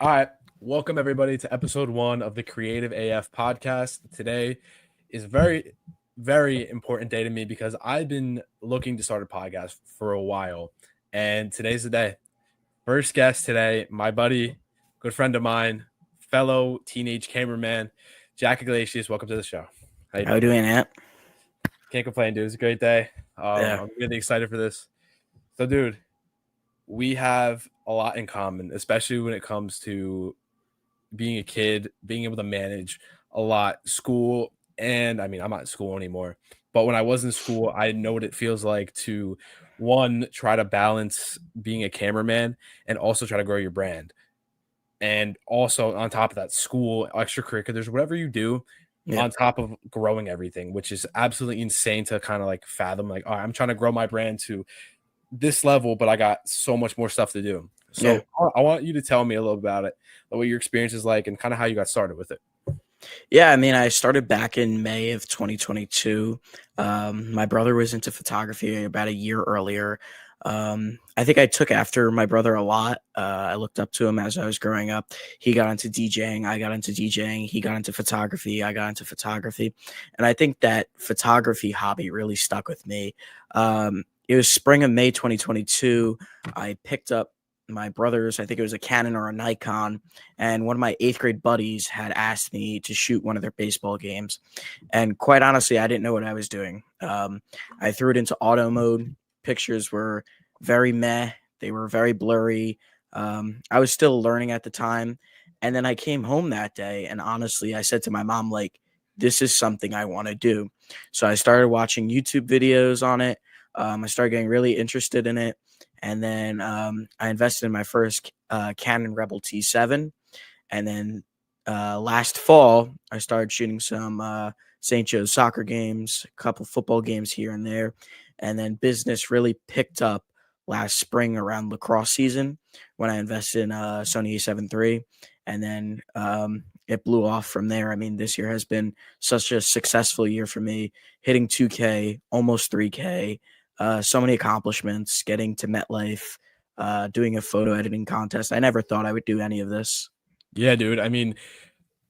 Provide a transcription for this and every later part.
All right. Welcome, everybody, to episode 1 of the Creative AF podcast. Today is very important day to me because I've been looking to start a podcast for a while. And today's the day. First guest today, my buddy, good friend of mine, fellow teenage cameraman, Jack Iglesias. Welcome to the show. How you How you doing? doing, Ant? Can't complain, dude. It's a great day. Yeah. I'm really excited for this. So, dude, we have a lot in common, especially when it comes to being a kid, being able to manage a lot, school, and I mean, I'm not in school anymore, but when I was in school, I know what it feels like to one, try to balance being a cameraman and also try to grow your brand. And also on top of that, school, extracurriculars, whatever you do, Yeah. on top of growing everything, which is absolutely insane to kind of like fathom. Like, all right, I'm trying to grow my brand to this level, but I got so much more stuff to do. Yeah. So I want you to tell me a little about it, what your experience is like, and kind of how you got started with it. Yeah. I mean, I started back in May of 2022. My brother was into photography about a year earlier. I think I took after my brother a lot. I looked up to him as I was growing up. He got into DJing. I got into DJing. He got into photography. I got into photography. And I think that photography hobby really stuck with me. It was spring of May 2022. I picked up my brother's, I think it was a Canon or a Nikon, and one of my eighth grade buddies had asked me to shoot one of their baseball games. And quite honestly, I didn't know what I was doing. I threw it into auto mode. Pictures were very meh, they were very blurry. I was still learning at the time. And then I came home that day, and honestly, I said to my mom, like, this is something I want to do. So I started watching YouTube videos on it. I started getting really interested in it. And then I invested in my first Canon Rebel T7. And then last fall, I started shooting some St. Joe's soccer games, a couple football games here and there. And then business really picked up last spring around lacrosse season when I invested in Sony A7 III. And then it blew off from there. I mean, this year has been such a successful year for me, hitting 2K, almost 3K. So many accomplishments, getting to MetLife, doing a photo editing contest. I never thought I would do any of this. Yeah, dude. I mean,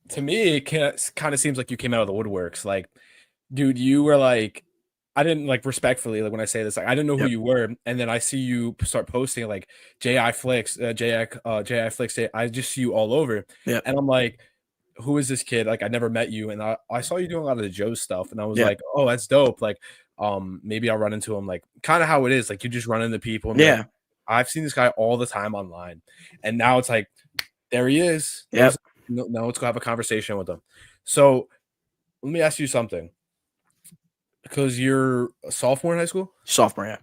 to me, it kind of seems like you came out of the woodworks. Like, dude, you were like, I didn't like respectfully, like when I say this, like I didn't know who Yep. you were, and then I see you start posting like JI Flicks, JI Flicks. I just see you all over, Yep. and I'm like, who is this kid? Like I never met you, and I saw you doing a lot of the Joe stuff, and I was Yep. like, oh, that's dope. Like, maybe I'll run into him, like kind of how it is, like you just run into people and be like, Yeah. I've seen this guy all the time online, and now it's like, there he is. Yep. Now let's go have a conversation with him. So let me ask you something, because you're a sophomore in high school. Sophomore. Yeah.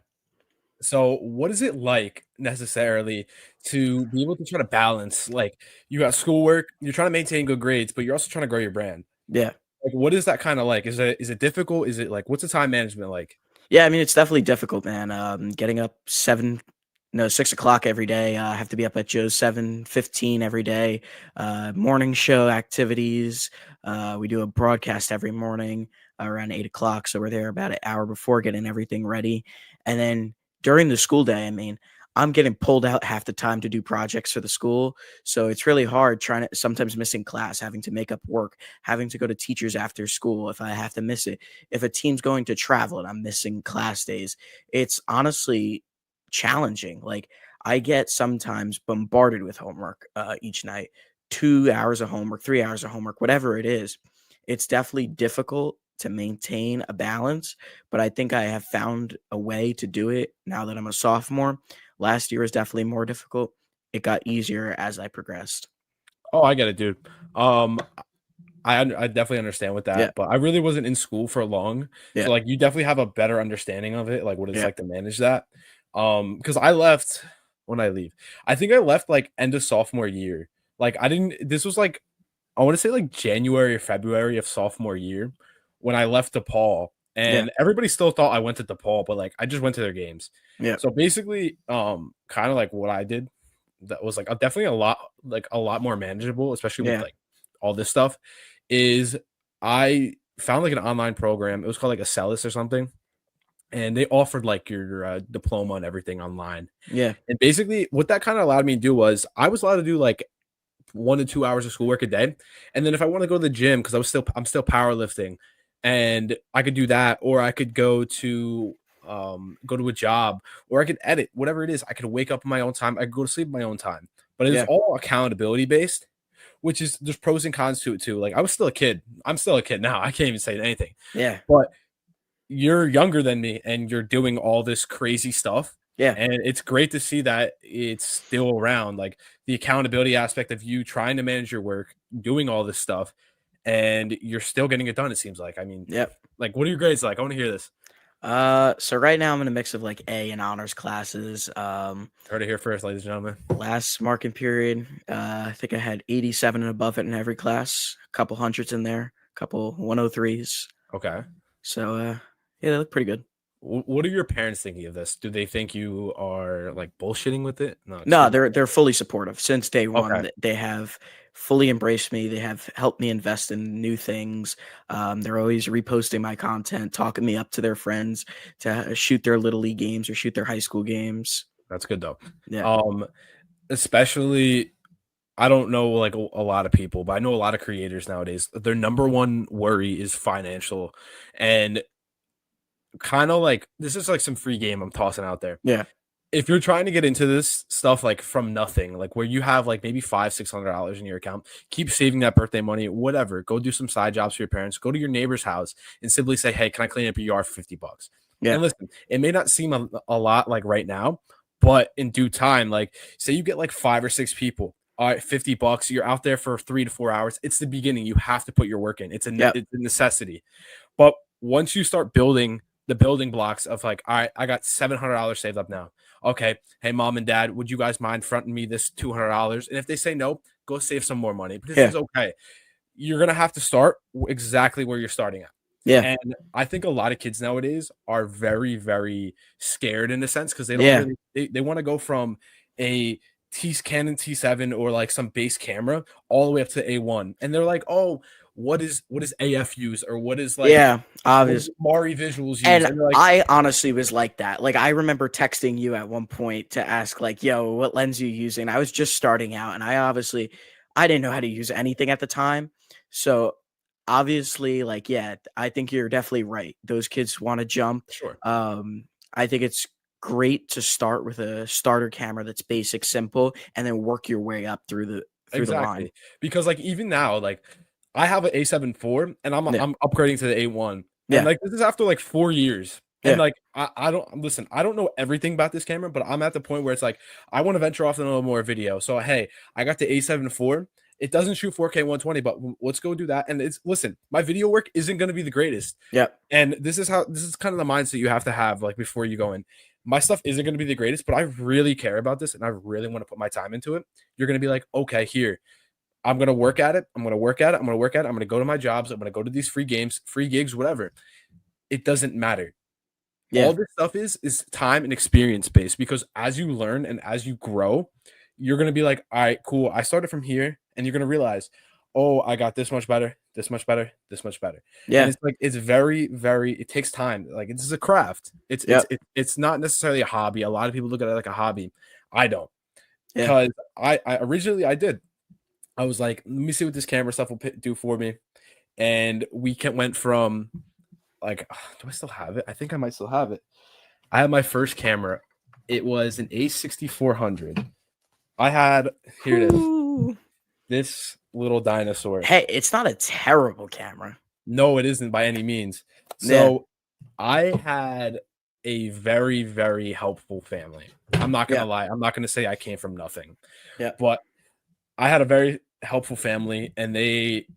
So what is it like necessarily to be able to try to balance, like you got schoolwork, you're trying to maintain good grades, but you're also trying to grow your brand. Yeah. Like what is that kind of like? Is it difficult? Is it like what's the time management like? Yeah. I mean, it's definitely difficult, man. Getting up 6 o'clock every day. I have to be up at Joe's 7:15 every day. Morning show activities. We do a broadcast every morning around 8 o'clock. So we're there about an hour before getting everything ready. And then during the school day, I mean, I'm getting pulled out half the time to do projects for the school. So it's really hard trying to sometimes missing class, having to make up work, having to go to teachers after school if I have to miss it. If a team's going to travel and I'm missing class days, it's honestly challenging. Like I get sometimes bombarded with homework each night, 2 hours of homework, 3 hours of homework, whatever it is. It's definitely difficult to maintain a balance, but I think I have found a way to do it now that I'm a sophomore. Last year was definitely more difficult. It got easier as I progressed. Oh, I get it, dude. Um, I definitely understand with Yeah, that, but I really wasn't in school for long, yeah, so like you definitely have a better understanding of it, like what it's yeah, like to manage that. Because I left when I leave, I think I left like end of sophomore year. Like I didn't. This was like I want to say like January or February of sophomore year when I left DePaul, yeah, and everybody still thought I went to DePaul, but like I just went to their games. yeah, So basically, kind of like what I did that was like definitely a lot more manageable, especially with yeah, like all this stuff. Is I found like an online program. It was called like a Celis or something, and they offered like your diploma and everything online. yeah, And basically, what that kind of allowed me to do was I was allowed to do like 1 to 2 hours of schoolwork a day. And then if I want to go to the gym, because I'm still powerlifting, and I could do that, or I could go to a job, or I could edit, whatever it is. I could wake up in my own time. I could go to sleep in my own time. But it's Yeah. all accountability based, which is there's pros and cons to it too. Like I was still a kid. I'm still a kid now. I can't even say anything. Yeah. But you're younger than me and you're doing all this crazy stuff. Yeah. And it's great to see that it's still around. Like the accountability aspect of you trying to manage your work, doing all this stuff, and you're still getting it done, it seems like. I mean, Yep. like, what are your grades like? I want to hear this. So right now I'm in a mix of like A and honors classes. Heard it here first, ladies and gentlemen. Last marking period, I think I had 87 and above it in every class, a couple hundreds in there, a couple 103s. Okay. So yeah, they look pretty good. What are your parents thinking of this? Do they think you are like bullshitting with it? No, No, excuse me. they're fully supportive since day one. Okay. They have fully embraced me. They have helped me invest in new things. They're always reposting my content, talking me up to their friends to shoot their little league games or shoot their high school games. That's good though. Yeah, Especially I don't know like a lot of people, but I know a lot of creators nowadays. Their number one worry is financial, and kind of like this is like some free game I'm tossing out there. yeah, If you're trying to get into this stuff like from nothing, like where you have like maybe $500-600 in your account, keep saving that birthday money, whatever. Go do some side jobs for your parents. Go to your neighbor's house and simply say, "Hey, can I clean up your yard for $50?" yeah, And listen, it may not seem a lot like right now, but in due time, like say you get like 5 or 6 people. All right, $50. You're out there for 3 to 4 hours. It's the beginning. You have to put your work in. yep, It's a necessity. But once you start building the building blocks of like, all right, I got $700 saved up now. Okay, hey mom and dad, would you guys mind fronting me this $200? And if they say no, go save some more money. But this yeah, is okay. You're gonna have to start exactly where you're starting at. yeah, And I think a lot of kids nowadays are very, very scared in a sense because they don't yeah, really they want to go from a Canon T7 or like some base camera all the way up to A1. And they're like, oh, what is AF use or yeah. what Obvious. does Mari visuals use? And And they're like, I honestly was like that. Like I remember texting you at one point to ask like, "Yo, what lens are you using?" I was just starting out and I didn't know how to use anything at the time. So obviously like yeah, I think you're definitely right. Those kids want to jump. sure. I think it's great to start with a starter camera that's basic, simple and then work your way up through the line. Exactly. Because like even now, like I have an A7 IV and Yeah. I'm upgrading to the A1. And Yeah. like this is after like 4 years. And Yeah. like I don't listen, I don't know everything about this camera, but I'm at the point where it's like I want to venture off in a little more video. So hey, I got the A7 IV. It doesn't shoot 4K 120, but let's go do that. And it's listen, my video work isn't going to be the greatest. Yeah. And this is kind of the mindset you have to have like before you go in. My stuff isn't going to be the greatest, but I really care about this and I really want to put my time into it. You're going to be like, okay, here, I'm going to work at it. I'm going to work at it. I'm going to work at it. I'm going to go to my jobs. I'm going to go to these free games, free gigs, whatever. It doesn't matter. Yeah. All this stuff is time and experience based because as you learn and as you grow, you're going to be like, all right, cool. I started from here and you're going to realize, oh, I got this much better, this much better, this much better. And Yeah. it's like it's very, very. It takes time. Like this is a craft. Yep. It's not necessarily a hobby. A lot of people look at it like a hobby. I don't Yeah. because I originally I did. I was like, let me see what this camera stuff will do for me, and went from like, do I still have it? I think I might still have it. I had my first camera. It was an A6400. I had here it is. Ooh. This little dinosaur. Hey, it's not a terrible camera. No, it isn't by any means. Yeah. So I had a very, very helpful family. I'm not gonna Yeah. lie. I'm not gonna say I came from nothing. Yeah. But I had a very helpful family, and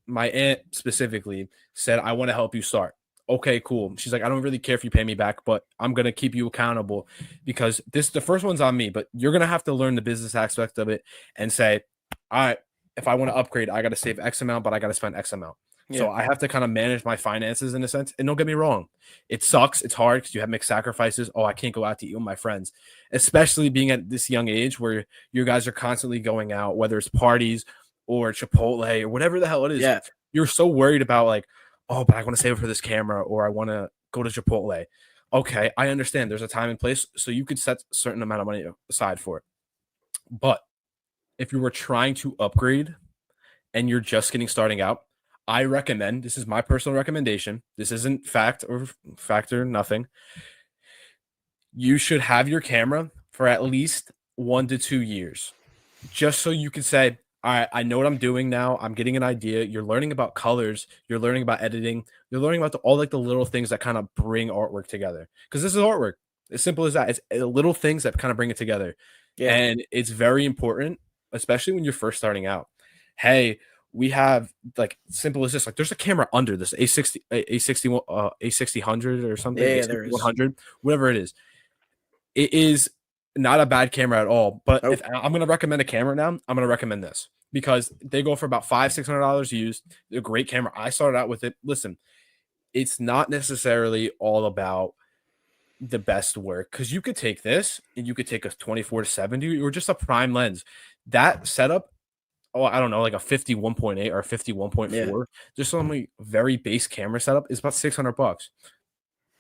my aunt specifically said, I want to help you start. Okay, cool. She's like, I don't really care if you pay me back, but I'm gonna keep you accountable because the first one's on me, but you're gonna have to learn the business aspect of it and say, all right, if I want to upgrade, I gotta save X amount, but I gotta spend X amount. So Yeah. I have to kind of manage my finances in a sense. And don't get me wrong, it sucks. It's hard because you have to make sacrifices. Oh, I can't go out to eat with my friends, especially being at this young age where you guys are constantly going out, whether it's parties or Chipotle or whatever the hell it is. Yeah. You're so worried about like, oh, but I want to save it for this camera or I want to go to Chipotle. Okay, I understand. There's a time and place, so you could set a certain amount of money aside for it. But if you were trying to upgrade and you're just getting starting out, I recommend, this is my personal recommendation. This isn't fact or nothing. You should have your camera for at least 1 to 2 years, just so you can say, all right, I know what I'm doing now. I'm getting an idea. You're learning about colors. You're learning about editing. You're learning about all like the little things that kind of bring artwork together. Because this is artwork. As simple as that. It's little things that kind of bring it together. Yeah. And it's very important, especially when you're first starting out. Hey, we have like simple as this. Like there's a camera under this A60, A60, A6000 or something, Yeah, there is. A6100, whatever it is. It is not a bad camera at all. But if Nope. I'm going to recommend a camera now, I'm going to recommend this because they go for about $500-$600 used. They're a great camera. I started out with it. Listen, it's not necessarily all about the best work because you could take this and you could take a 24-70 or just a prime lens. That setup, oh, I don't know, like a 51.8 or a Yeah. 51.4, just some very base camera setup is about $600.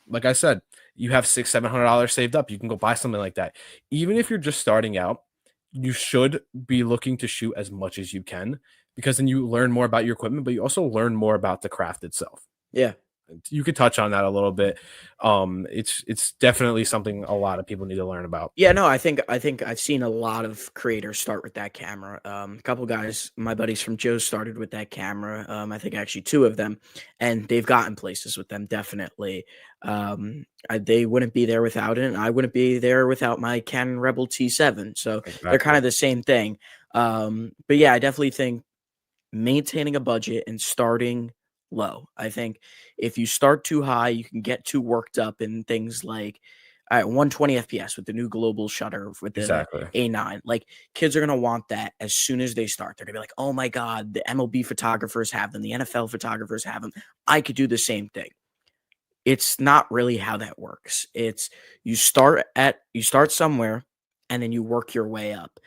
Like I said, you have $600-$700 saved up. You can go buy something like that. Even if you're just starting out, you should be looking to shoot as much as you can because then you learn more about your equipment, but you also learn more about the craft itself. Yeah. You could touch on that a little bit. It's definitely something a lot of people need to learn about. Yeah, no, I think I've seen a lot of creators start with that camera. A couple guys, my buddies from Joe started with that camera. I think actually two of them, and they've gotten places with them. Definitely, they wouldn't be there without it, and I wouldn't be there without my Canon Rebel T7. So they're kind Exactly. of the same thing. But yeah, I definitely think maintaining a budget and starting low. I think if you start too high, you can get too worked up in things like 120 FPS with the new global shutter with the Exactly. A9. Like kids are gonna want that as soon as they start. They're gonna be like, "Oh my god, the MLB photographers have them, the NFL photographers have them. I could do the same thing." It's not really how that works. It's you start somewhere and then you work your way up.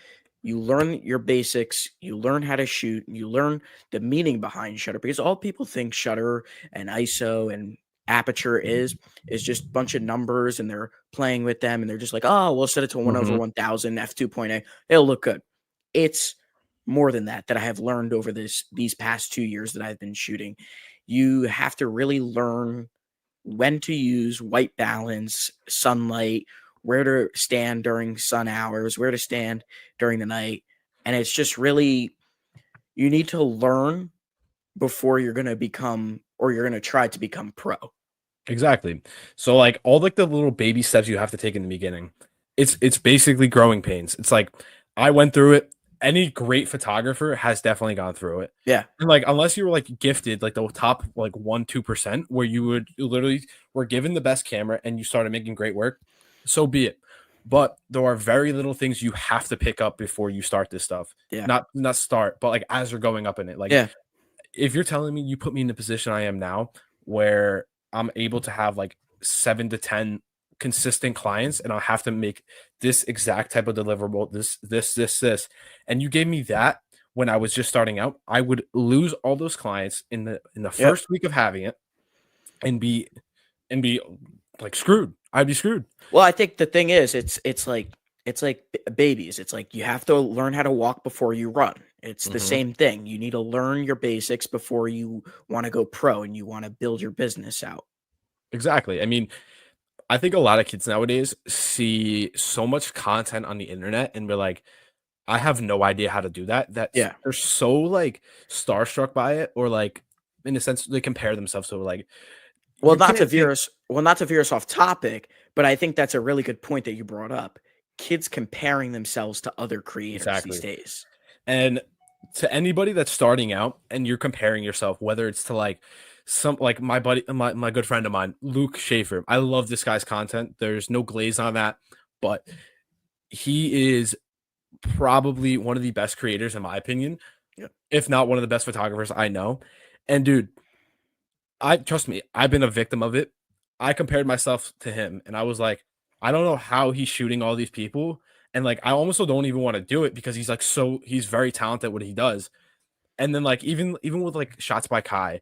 You learn your basics, you learn how to shoot, you learn the meaning behind shutter because all people think shutter and ISO and aperture is just a bunch of numbers and they're playing with them and they're just like, "Oh, we'll set it to 1 over Mhm. 1000 f2.8. It'll look good." It's more than that I have learned over these past 2 years that I've been shooting. You have to really learn when to use white balance, sunlight, where to stand during sun hours, where to stand during the night. And it's just really, you need to learn before you're going to become or you're going to try to become pro. Exactly. So like all like the little baby steps you have to take in the beginning. It's basically growing pains. It's like I went through it. Any great photographer has definitely gone through it. Yeah. And like unless you were like gifted like the top like 1-2% where you literally were given the best camera and you started making great work, so be it. But there are very little things you have to pick up before you start this stuff. Yeah. Not start, but like as you're going up in it. Like Yeah. if you're telling me you put me in the position I am now where I'm able to have like 7 to 10 consistent clients and I'll have to make this exact type of deliverable, this, and you gave me that when I was just starting out, I would lose all those clients in the Yep. first week of having it and be like screwed. I'd be screwed. Well, I think the thing is, it's like babies. It's like you have to learn how to walk before you run. It's the Mhm. same thing. You need to learn your basics before you want to go pro and you want to build your business out. Exactly. I mean, I think a lot of kids nowadays see so much content on the internet and be like, I have no idea how to do that. That's Yeah. they're so like starstruck by it, or like in a sense they compare themselves to like Well, you not to can't veer take us well, not to veer us off topic, but I think that's a really good point that you brought up. Kids comparing themselves to other creators these exactly. days. And to anybody that's starting out and you're comparing yourself, whether it's to like some like my buddy, my good friend of mine, Luke Schaefer. I love this guy's content. There's no glaze on that, but he is probably one of the best creators in my opinion, Yeah. if not one of the best photographers I know. And dude, I trust me, I've been a victim of it. I compared myself to him and I was like, I don't know how he's shooting all these people. And like, I almost don't even want to do it because he's like, he's very talented at what he does. And then like, even with like shots by Kai,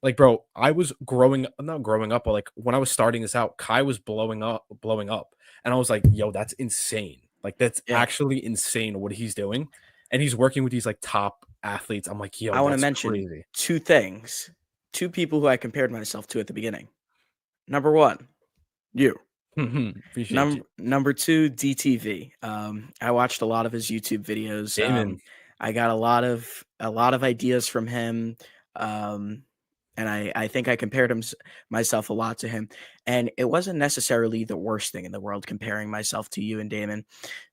like, bro, I was not growing up, but like when I was starting this out, Kai was blowing up. And I was like, yo, that's insane. Like, that's Yeah. actually insane what he's doing. and he's working with these like top athletes. I'm like, yo, I want to that's mention crazy. 2 things, 2 people who I compared myself to at the beginning. Number 1, you. Appreciate you, Number 2, DTV. I watched a lot of his YouTube videos. Damon. I got a lot of ideas from him, and I think I compared myself a lot to him. And it wasn't necessarily the worst thing in the world comparing myself to you and Damon,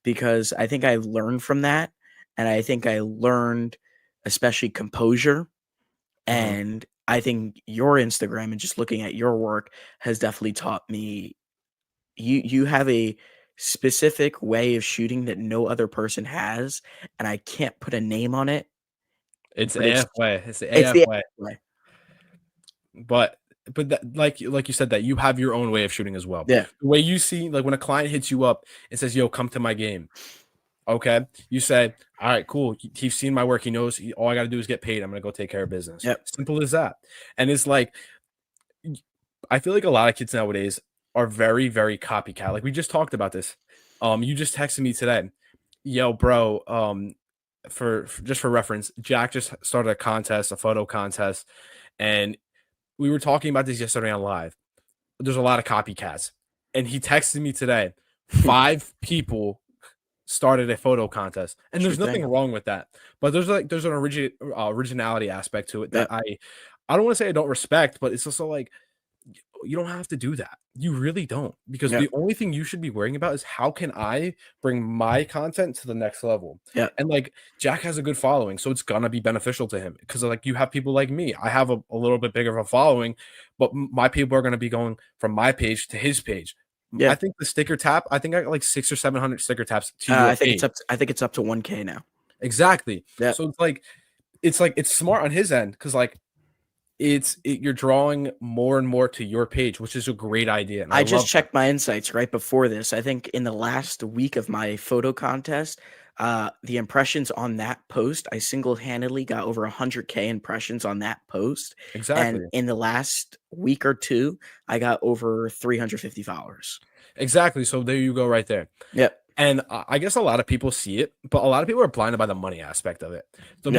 because I think I learned from that, and I think I learned especially composure. Mhm. And I think your Instagram and just looking at your work has definitely taught me you have a specific way of shooting that no other person has, and I can't put a name on it, It's but it's AF way. It's the it's AF the way. way. But that, like you said, that you have your own way of shooting as well. Yeah. The way you see, like when a client hits you up and says, "Yo, come to my game." Okay, you say, "All right, cool. He's seen my work. He knows all I got to do is get paid. I'm gonna go take care of business." Yep. Simple as that. And it's like, I feel like a lot of kids nowadays are very, very copycat. Like we just talked about this. You just texted me today, "Yo, bro. Just for reference, Jack just started a contest, a photo contest, and we were talking about this yesterday on live. There's a lot of copycats. And he texted me today, 5 people started a photo contest. And Sure there's nothing thing. wrong with that. But there's an originality aspect to it that Yep. I don't want to say I don't respect, but it's also like you don't have to do that. You really don't. Because Yep. the only thing you should be worrying about is how can I bring my content to the next level? Yep. And like Jack has a good following, so it's gonna be beneficial to him. Because like you have people like me. I have a little bit bigger of a following, but my people are gonna be going from my page to his page. I Yeah. think the sticker tap, I think I got like 600 or 700 sticker taps to your page. I think it's up to 1K now. Exactly. Yep. So it's smart on his end because like you're drawing more and more to your page, which is a great idea, and I I just love that. checked my insights right before this. I think in the last week of my photo contest, the impressions on that post, I single-handedly got over 100K impressions on that post. And Exactly. in the last week or 2, I got over 350 followers. Exactly. So there you go right there. Yep. And I guess a lot of people see it, but a lot of people are blinded by the money aspect of it. Yep.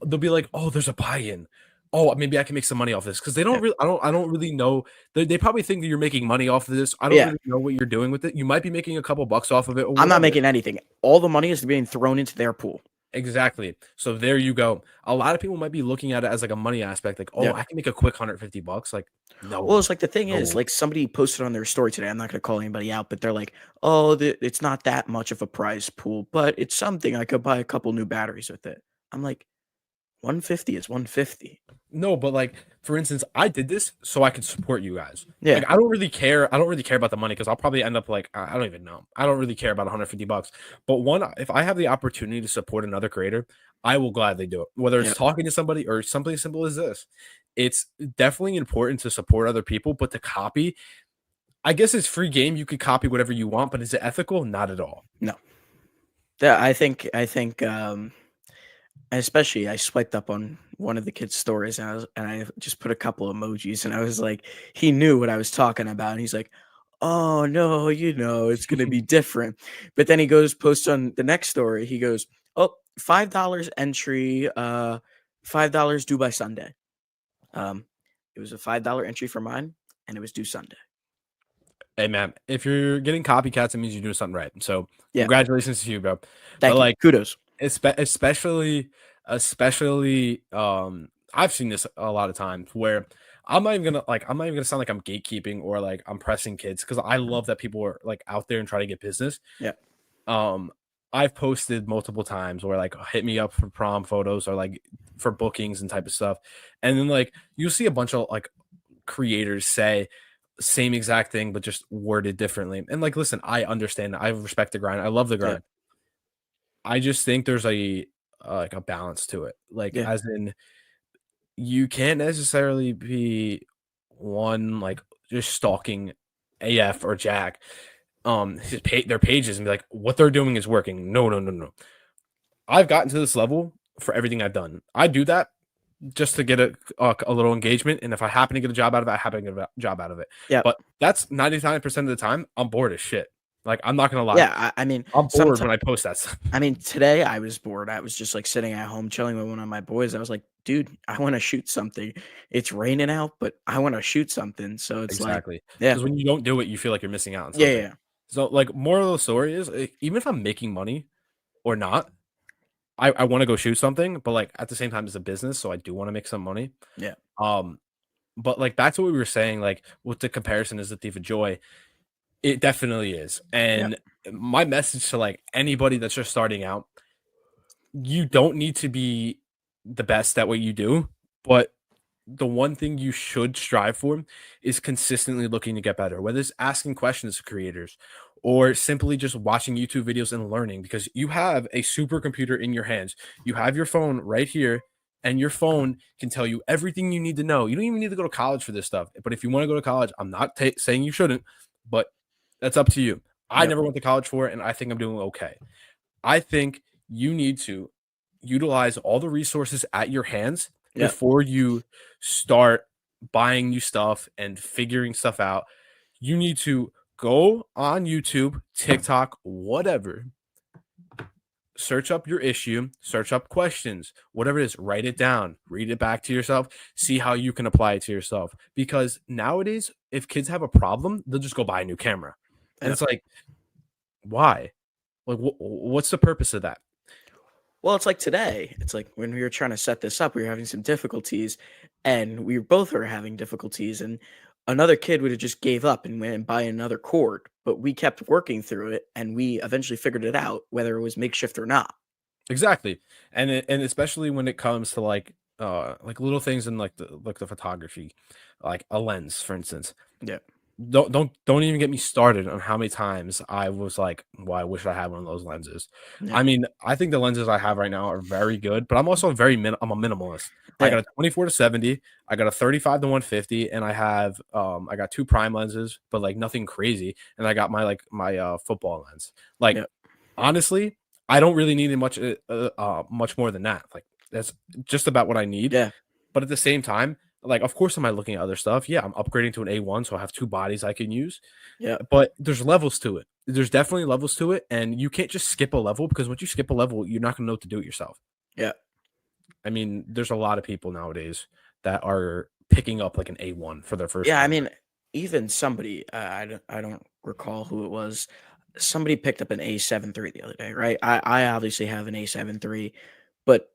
They'll be like, "Oh, there's a buy-in. Oh, maybe I can make some money off this." Because they don't Yep. really, I don't really know. They probably think that you're making money off of this. I don't Yeah. really know what you're doing with it. You might be making a couple bucks off of it or I'm not whatever. making anything. All the money is being thrown into their pool. Exactly. So there you go. A lot of people might be looking at it as like a money aspect, like, "Oh, Yep. I can make a quick $150." Like, Well, no, it's like the thing is, no. like somebody posted on their story today. I'm not going to call anybody out, but they're like, "Oh, it's not that much of a prize pool, but it's something. I could buy a couple new batteries with it." I'm like, 150 is 150. No, but like for instance, I did this so I could support you guys. Yeah. Like I don't really care. I don't really care about the money because I'll probably end up like I don't even know. I don't really care about $150. But if I have the opportunity to support another creator, I will gladly do it. Whether it's Yep. talking to somebody or something as simple as this. It's definitely important to support other people, but to copy, I guess it's free game. You could copy whatever you want, but is it ethical? Not at all. No. Yeah, I think especially I swiped up on one of the kids' stories and I just put a couple emojis and I was like, he knew what I was talking about. And he's like, "Oh no, it's gonna be different." But then he goes post on the next story, he goes, "Oh, $5 entry, $5 due by Sunday." Um, it was a $5 entry for mine, and it was due Sunday. Hey man, if you're getting copycats, it means you're doing something right. So Yeah, congratulations to you, bro. But thank you. like Kudos. especially I've seen this a lot of times where I'm not even gonna sound like I'm gatekeeping or like I'm pressing kids because I love that people are like out there and try to get business. Yeah, um I've posted multiple times where like hit me up for prom photos or like for bookings and type of stuff, and then like you see a bunch of like creators say same exact thing but just worded differently, and like listen, I understand, I respect the grind, I love the yeah, grind. I just think there's like a balance to it. Like yeah, as in you can't necessarily be one like just stalking AF or Jack their pages and be like what they're doing is working. No, no, no, no. I've gotten to this level for everything I've done. I do that just to get a little engagement, and if I happen to get a job out of it, I happen to get a job out of it. yeah. But that's 99% of the time I'm bored as shit. Like, I'm not gonna lie, Yeah, I mean, I'm bored someti when I post that stuff. I mean, today I was bored. I was just, like, sitting at home chilling with one of my boys. I was like, "Dude, I wanna shoot something. It's raining out, but I wanna shoot something." So it's like Exactly, yeah. because when you don't do it, you feel like you're missing out on Yeah, yeah, something. yeah. So, like, moral of the story is, even if I'm making money or not, I wanna go shoot something, but, like, at the same time, it's a business, so I do wanna make some money. Yeah, Um, but, like, back to what we were saying, like, with the comparison is the thief of joy, it definitely is, yeah, and my message to, like, anybody that's just starting out, you don't need to be the best at what you do, but the one thing you should strive for is consistently looking to get better, whether it's asking questions to creators or simply just watching YouTube videos and learning because you have a supercomputer in your hands. You have your phone right here, and your phone can tell you everything you need to know. You don't even need to go to college for this stuff. But if you want to go to college, I'm not saying you shouldn't, but that's up to you. I yep, never went to college for it, and I think I'm doing okay. I think you need to utilize all the resources at your hands yep. before you start buying new stuff and figuring stuff out. You need to go on YouTube, TikTok, whatever, search up your issue, search up questions, whatever it is, write it down, read it back to yourself, see how you can apply it to yourself. Because nowadays, if kids have a problem, they'll just go buy a new camera. And Yeah. it's like, why? Like, what's the purpose of that? Well, it's like today. It's like when we were trying to set this up, we were having some difficulties, and we both were having difficulties. And another kid would have just gave up and went and buy another cord, but we kept working through it, and we eventually figured it out, whether it was makeshift or not. Exactly. And especially when it comes to like little things in like the photography, like a lens, for instance. Yeah, Don't even get me started on how many times I was like, "Well, I wish I had one of those lenses." yeah, I mean, I think the lenses I have right now are very good, but I'm also I'm a minimalist. I yeah, got a 24 to 70, I got a 35 to 150, and I got two prime lenses, but like nothing crazy, and I got my football lens. Like yeah, honestly, I don't really need much more than that. Like that's just about what I need. yeah, But at the same time, like of course, am I looking at other stuff? Yeah, I'm upgrading to an A1, so I have two bodies I can use. yeah, But there's levels to it. There's definitely levels to it, and you can't just skip a level because once you skip a level, you're not gonna know what to do it yourself. yeah. I mean, there's a lot of people nowadays that are picking up like an A1 for their first Yeah, I camera. mean, even somebody, I don't recall who it was. Somebody picked up an A7 III the other day, right? I obviously have an A7 III, but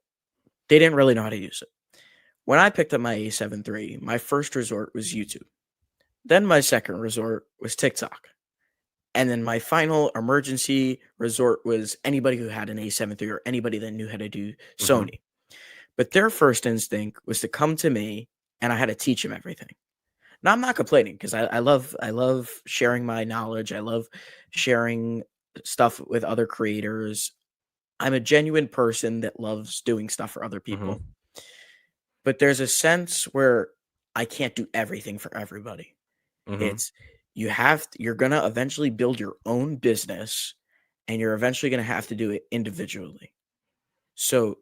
they didn't really know how to use it. When I picked up my A7 III, my first resort was YouTube. Then my second resort was TikTok. And then my final emergency resort was anybody who had an A7 III or anybody that knew how to do Mhm. Sony. But their first instinct was to come to me and I had to teach them everything. Now I'm not complaining because I love sharing my knowledge. I love sharing stuff with other creators. I'm a genuine person that loves doing stuff for other people. Mhm. But there's a sense where I can't do everything for everybody. Mhm. It's you're gonna eventually build your own business and you're eventually gonna have to do it individually. So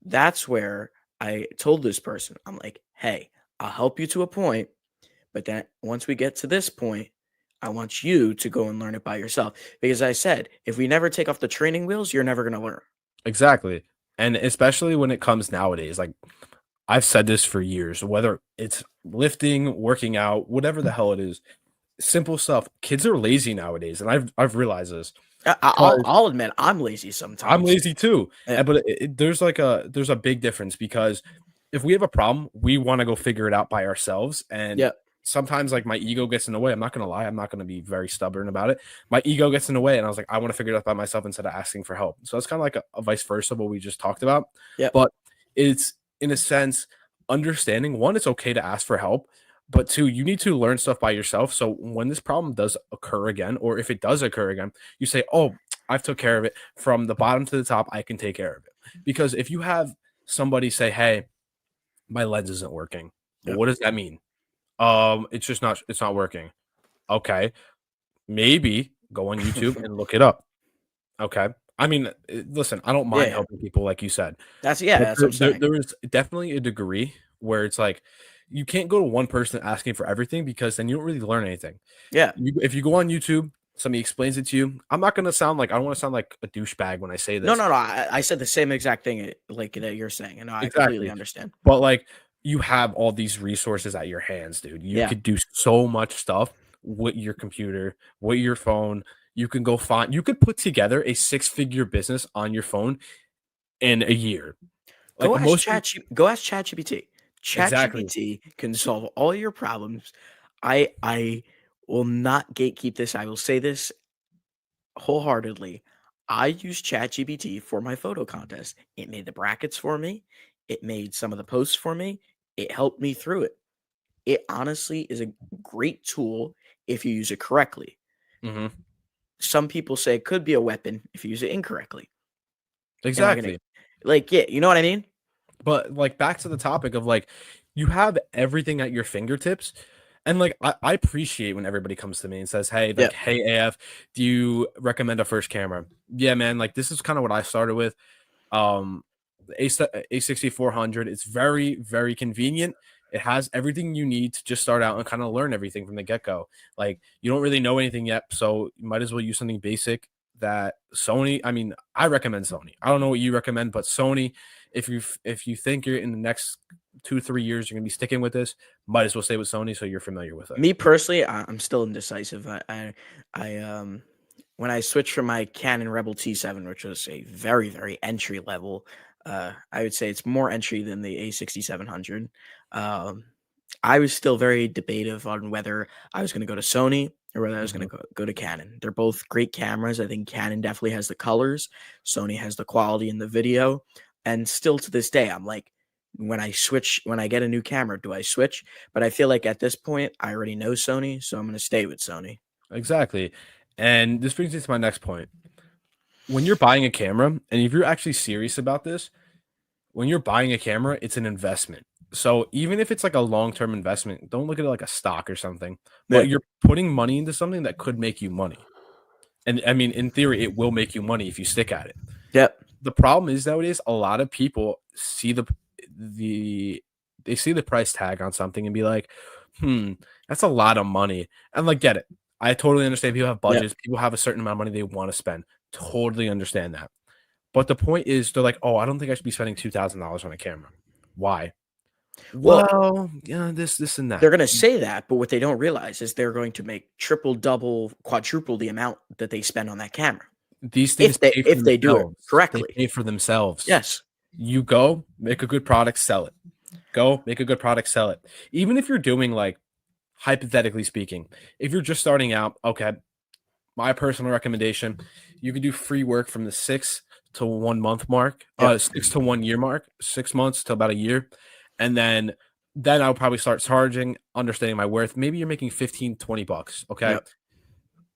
that's where I told this person, I'm like, hey, I'll help you to a point. But then once we get to this point, I want you to go and learn it by yourself. Because I said, if we never take off the training wheels, you're never going to learn. Exactly. And especially when it comes nowadays, like I've said this for years, whether it's lifting, working out, whatever the hell it is, simple stuff. Kids are lazy nowadays, and I've realized this I'll, because I'll admit I'm lazy I'm sometimes. lazy too. Yeah. But there's a big difference because if we have a problem, we want to go figure it out by ourselves. And Yeah. sometimes like my ego gets in the way. I'm not gonna lie, I'm not gonna be very stubborn about it. My ego gets in the way, and I was like, I want to figure it out by myself instead of asking for help. So it's kind of like a vice versa what we just talked about. Yeah. But it's in a sense understanding one, it's okay to ask for help. But two, you need to learn stuff by yourself. So when this problem does occur again, or if it does occur again, you say, "Oh, I've took care of it from the bottom to the top. I can take care of it." Because if you have somebody say, "Hey, my lens isn't working," Yeah. what does that mean? It's not working. Okay, maybe go on YouTube and look it up. Okay, I mean, listen, I don't Yeah. mind Yeah. helping people, like you said, Yeah. but That's what I'm saying. there is definitely a degree where it's like you can't go to one person asking for everything because then you don't really learn anything. Yeah. If you go on YouTube. somebody explains it to you. I'm not gonna sound like I don't want to sound like a douchebag when I say No, this. no, no. I said the same exact thing like that you're saying, and I completely Exactly. understand. But like you have all these resources at your hands, dude. You Yeah. could do so much stuff with your computer, with your phone. You can go find you could put together a six-figure business on your phone in a year. Like most people Go ask ChatGPT. exactly. ChatGPT can solve all your problems. I will not gatekeep this. I will say this wholeheartedly. I use ChatGPT for my photo contest. It made the brackets for me. It made some of the posts for me. It helped me through it. It honestly is a great tool if you use it correctly. Mhm. Some people say it could be a weapon if you use it incorrectly. Am I gonna Exactly. like, yeah, you know what I mean? But like back to the topic of like you have everything at your fingertips. And like I appreciate when everybody comes to me and says, Hey, Yeah, like, hey AF, do you recommend a first camera? Yeah, man, like this is kind of what I started with. A A6400. It's very, very convenient. It has everything you need to just start out and kind of learn everything from the get go. Like you don't really know anything yet, so you might as well use something basic. That Sony, I mean, I recommend Sony. I don't know what you recommend, but Sony, if you think you're in the next 2 3 years you're gonna be sticking with this, might as well stay with Sony so you're familiar with it. me personally, I'm still indecisive. I when I switched from my Canon Rebel T7, which was a very, very entry level, I would say it's more entry than the A6700. Um, I was still very debative on whether I was going to go to Sony or whether I was going Mhm. to go to Canon. They're both great cameras. I think Canon definitely has the colors, Sony has the quality in the video. And still to this day, I'm like, when I get a new camera, do I switch? But I feel like at this point, I already know Sony, so I'm going to stay with Sony. Exactly. And this brings me to my next point. When you're buying a camera, and if you're actually serious about this, when you're buying a camera, it's an investment. So even if it's like a long-term investment, don't look at it like a stock or something, Yeah. but you're putting money into something that could make you money. And I mean, in theory, it will make you money if you stick at it. Yep. The problem is nowadays, a lot of people see the they see the price tag on something and be like, that's a lot of money. And like, get it. I totally understand people have Yep. budgets, people have a certain amount of money they want to spend. Totally understand that. But the point is, they're like, oh, I don't think I should be spending $2,000 on a camera. Why? Well, Well, yeah, this, and they're that. going to say that, but what they don't realize is they're going to make triple, double, quadruple the amount that they spend on that camera These things pay for if they do it themselves. They correctly. pay for themselves. Yes. You go make a good product, sell it. Go make a good product, sell it. Even if you're doing like hypothetically speaking, if you're just starting out, okay, my personal recommendation, you can do free work from the 6 to 1 month mark, Yep. 6 to 1 year mark, 6 months to about a year. And then I'll probably start charging, understanding my worth. Maybe you're making 15, $20. Okay. Yep.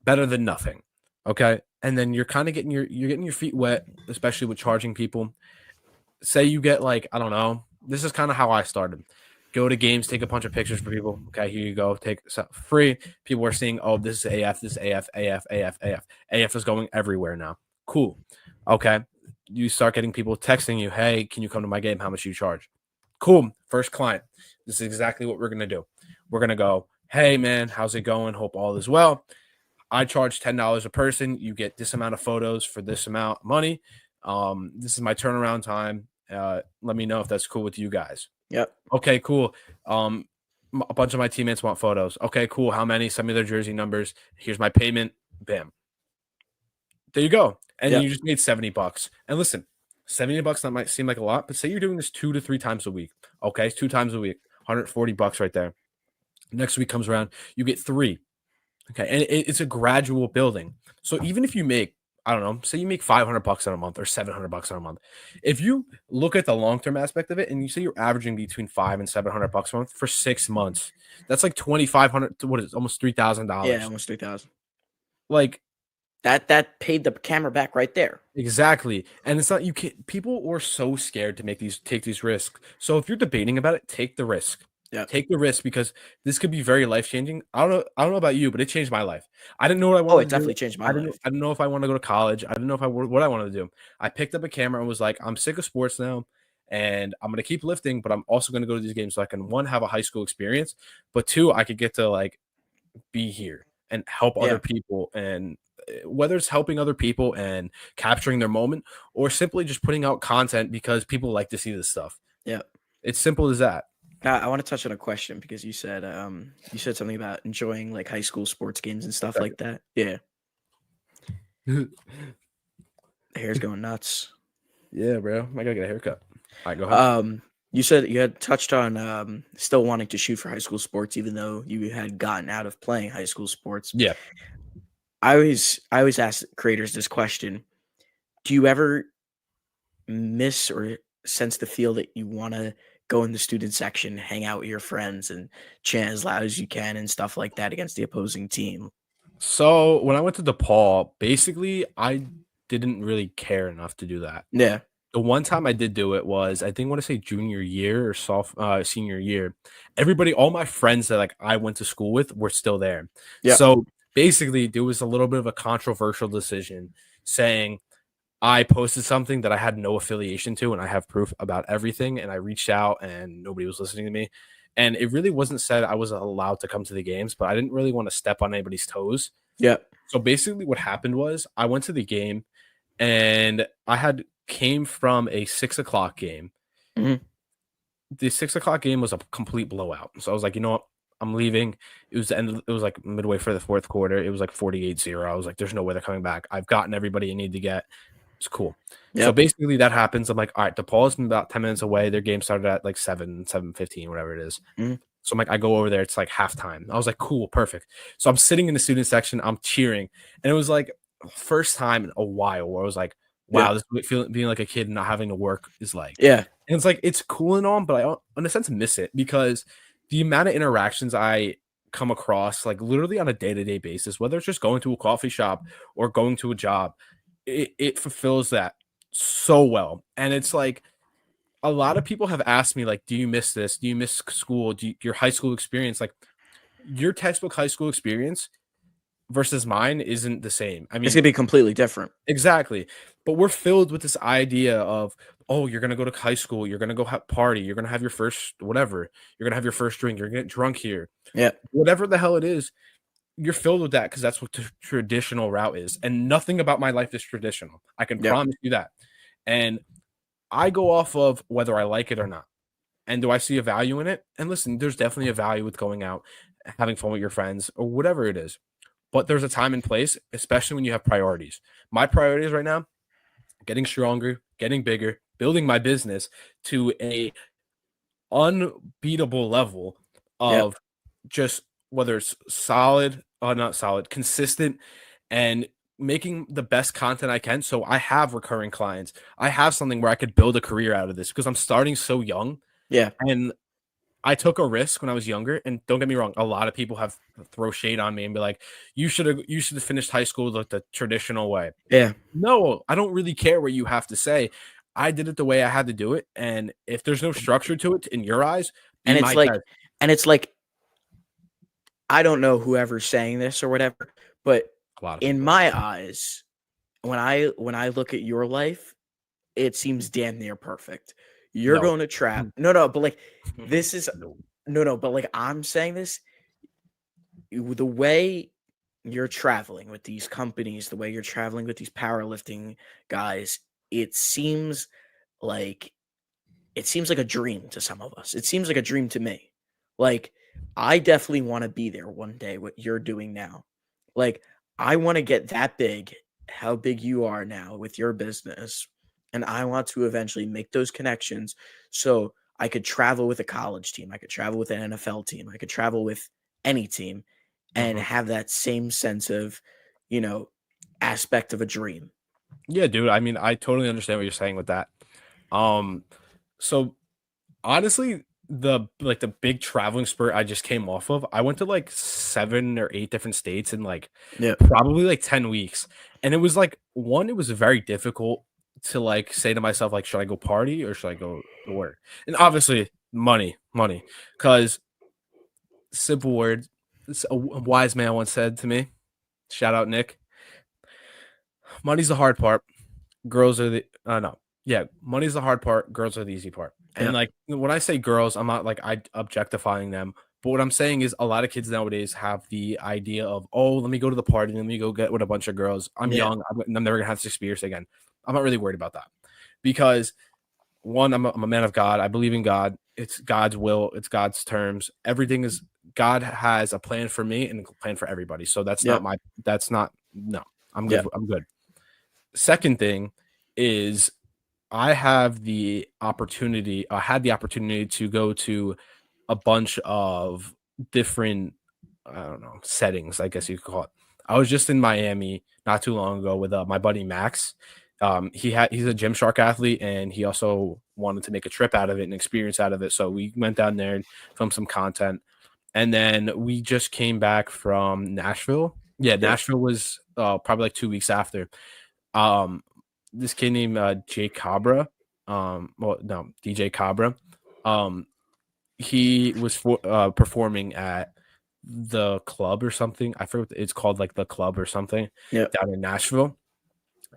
Better than nothing. Okay. And then you're kind of getting you're getting your feet wet, especially with charging people. Say you get like, I don't know. This is kind of how I started. Go to games, take a bunch of pictures for people. Okay, here you go. Take free. People are seeing, oh, this is AF, this is AF, AF, AF, AF. AF is going everywhere now. Cool. Okay. You start getting people texting you, hey, can you come to my game? How much you charge? Cool. First client. This is exactly what we're gonna do. We're gonna go, hey man, how's it going? Hope all is well. I charge $10 a person. You get this amount of photos for this amount of money. This is my turnaround time. Let me know if that's cool with you guys. Yep. Okay, cool. A bunch of my teammates want photos. Okay, cool. How many? Send me their jersey numbers. Here's my payment. Bam. There you go. And Yep. you just made $70. And listen, $70, that might seem like a lot, but say you're doing this 2 to 3 times a week. Okay, it's 2 times a week, $140 right there. Next week comes around, you get three. Okay, and it's a gradual building. So even if you make, I don't know, say you make $500 in a month or $700 in a month, if you look at the long term aspect of it, and you say you're averaging between $500 and $700 a month for 6 months, that's like 2,500 to what is it, almost Yeah, $3,000. almost 3,000. Like That paid the camera back right there. exactly, and it's not you can people were so scared to take these risks. So if you're debating about it, take the risk. Yep. Take the risk because this could be very life changing. I don't know about you, but it changed my life. I didn't know what I Oh, wanted it to do. definitely changed my life. I didn't know if I wanted to go to college. I didn't know if what I wanted to do. I picked up a camera and was like, I'm sick of sports now, and I'm gonna keep lifting, but I'm also gonna go to these games so I can one have a high school experience, but two, I could get to like be here. and help other Yeah. people, and whether it's helping other people and capturing their moment or simply just putting out content because people like to see this stuff. Yeah. It's simple as that. Now, I want to touch on a question because you said something about enjoying like high school sports games and stuff like that. Yeah. The hair's going nuts. Yeah, bro. I gotta get a haircut. All right, go ahead. You said you had touched on still wanting to shoot for high school sports, even though you had gotten out of playing high school sports. Yeah. I always ask creators this question: do you ever miss or sense the feel that you want to go in the student section, hang out with your friends, and chant as loud as you can and stuff like that against the opposing team? So when I went to DePaul, basically I didn't really care enough to do that. Yeah. The one time I did do it was, I think I want to say junior year or senior year. Everybody, all my friends that like I went to school with were still there. Yeah. So basically there was a little bit of a controversial decision saying I posted something that I had no affiliation to, and I have proof about everything. And I reached out, and nobody was listening to me. And it really wasn't said I was allowed to come to the games, but I didn't really want to step on anybody's toes. Yeah. So basically, what happened was I went to the game, and I had came from a 6 o'clock game. Mhm. The 6 o'clock game was a complete blowout. So I was like, you know what? I'm leaving. It was the end. It was like midway for the fourth quarter. It was like 48-0. I was like, there's no way they're coming back. I've gotten everybody I need to get. It's cool. So Yep. basically that happens. I'm like, all right, DePaul is about 10 minutes away. Their game started at like 7:15, whatever it is. Mhm. So I'm like, I go over there. It's like halftime. I was like, cool, perfect. So I'm sitting in the student section. I'm cheering. And it was like first time in a while where I was like, Yeah. wow, this is what feeling being like a kid and not having to work is like. Yeah. And it's like, it's cool and all, but I, in a sense, miss it because the amount of interactions I come across, like literally on a day-to-day basis, whether it's just going to a coffee shop or going to a job, it fulfills that so well. And it's like a lot of people have asked me, like, do you miss this? Do you miss school? Your high school experience? Like your textbook high school experience versus mine isn't the same. I It's mean, gonna be completely different. exactly. But we're filled with this idea of, oh, you're gonna go to high school, you're gonna go party, you're gonna have your first whatever, you're gonna have your first drink, you're gonna get drunk here, Yeah. whatever the hell it is. You're filled with that because that's what the traditional route is, and nothing about my life is traditional. I can Yeah. promise you that. And I go off of whether I like it or not. And do I see a value in it? And listen, there's definitely a value with going out, having fun with your friends, or whatever it is. But there's a time and place, especially when you have priorities. My priorities right now, getting stronger, getting bigger, building my business to a unbeatable level Yeah. of just whether it's solid or not solid, consistent, and making the best content I can. So I have recurring clients. I have something where I could build a career out of this because I'm starting so young. Yeah. And I took a risk when I was younger. And don't get me wrong, a lot of people have throw shade on me and be like, you should have finished high school the traditional way. Yeah. No, I don't really care what you have to say. I did it the way I had to do it. And if there's no structure to it in your eyes, be And it's my like guest. and it's like I don't know whoever's saying this or whatever, but A lot of in people. my eyes, when I look at your life, it seems damn near perfect. You're No. going to trap. No, but like this is No. no, but like I'm saying this, the way you're traveling with these companies, the way you're traveling with these powerlifting guys, it seems like it seems like a dream to some of us. It seems like a dream to me. Like, I definitely want to be there one day, what you're doing now. Like, I want to get that big, how big you are now with your business. And I want to eventually make those connections so I could travel with a college team. I could travel with an NFL team. I could travel with any team and Mhm. have that same sense of, you know, aspect of a dream. Yeah, dude. I mean, I totally understand what you're saying with that. Um, so honestly, the big traveling spurt I just came off of, I went to like 7 or 8 different states in like Yeah. probably like 10 weeks. And it was like one, it was very difficult to like say to myself, like, should I go party or should I go to work? And obviously money, money. Because simple words, a wise man once said to me, shout out Nick, money's the hard part. Girls are the no. Yeah, money's the hard part, girls are the easy part. And Yeah. like when I say girls, I'm not like I objectifying them, But what I'm saying is a lot of kids nowadays have the idea of, oh, let me go to the party, let me go get with a bunch of girls. I'm Yeah. young. I'm never gonna have this experience again. I'm not really worried about that because one, I'm a man of God. I believe in God. It's God's will. It's God's terms. Everything is God has a plan for me and a plan for everybody. So that's not Yep. my. That's not no. I'm good. Yep. I'm good. Second thing is I have the opportunity. I had the opportunity to go to a bunch of different, I don't know, settings, I guess you could call it. I was just in Miami not too long ago with my buddy Max. He's a Gymshark athlete, and he also wanted to make a trip out of it and experience out of it. So we went down there and filmed some content, and then we just came back from Nashville. Yeah, Yep. Nashville was probably like 2 weeks after. Um, this kid named Jay Cabra, well, no, DJ Cabra. Um, he was performing at the club or something. I forget what it's called, like the club or something Yep. down in Nashville.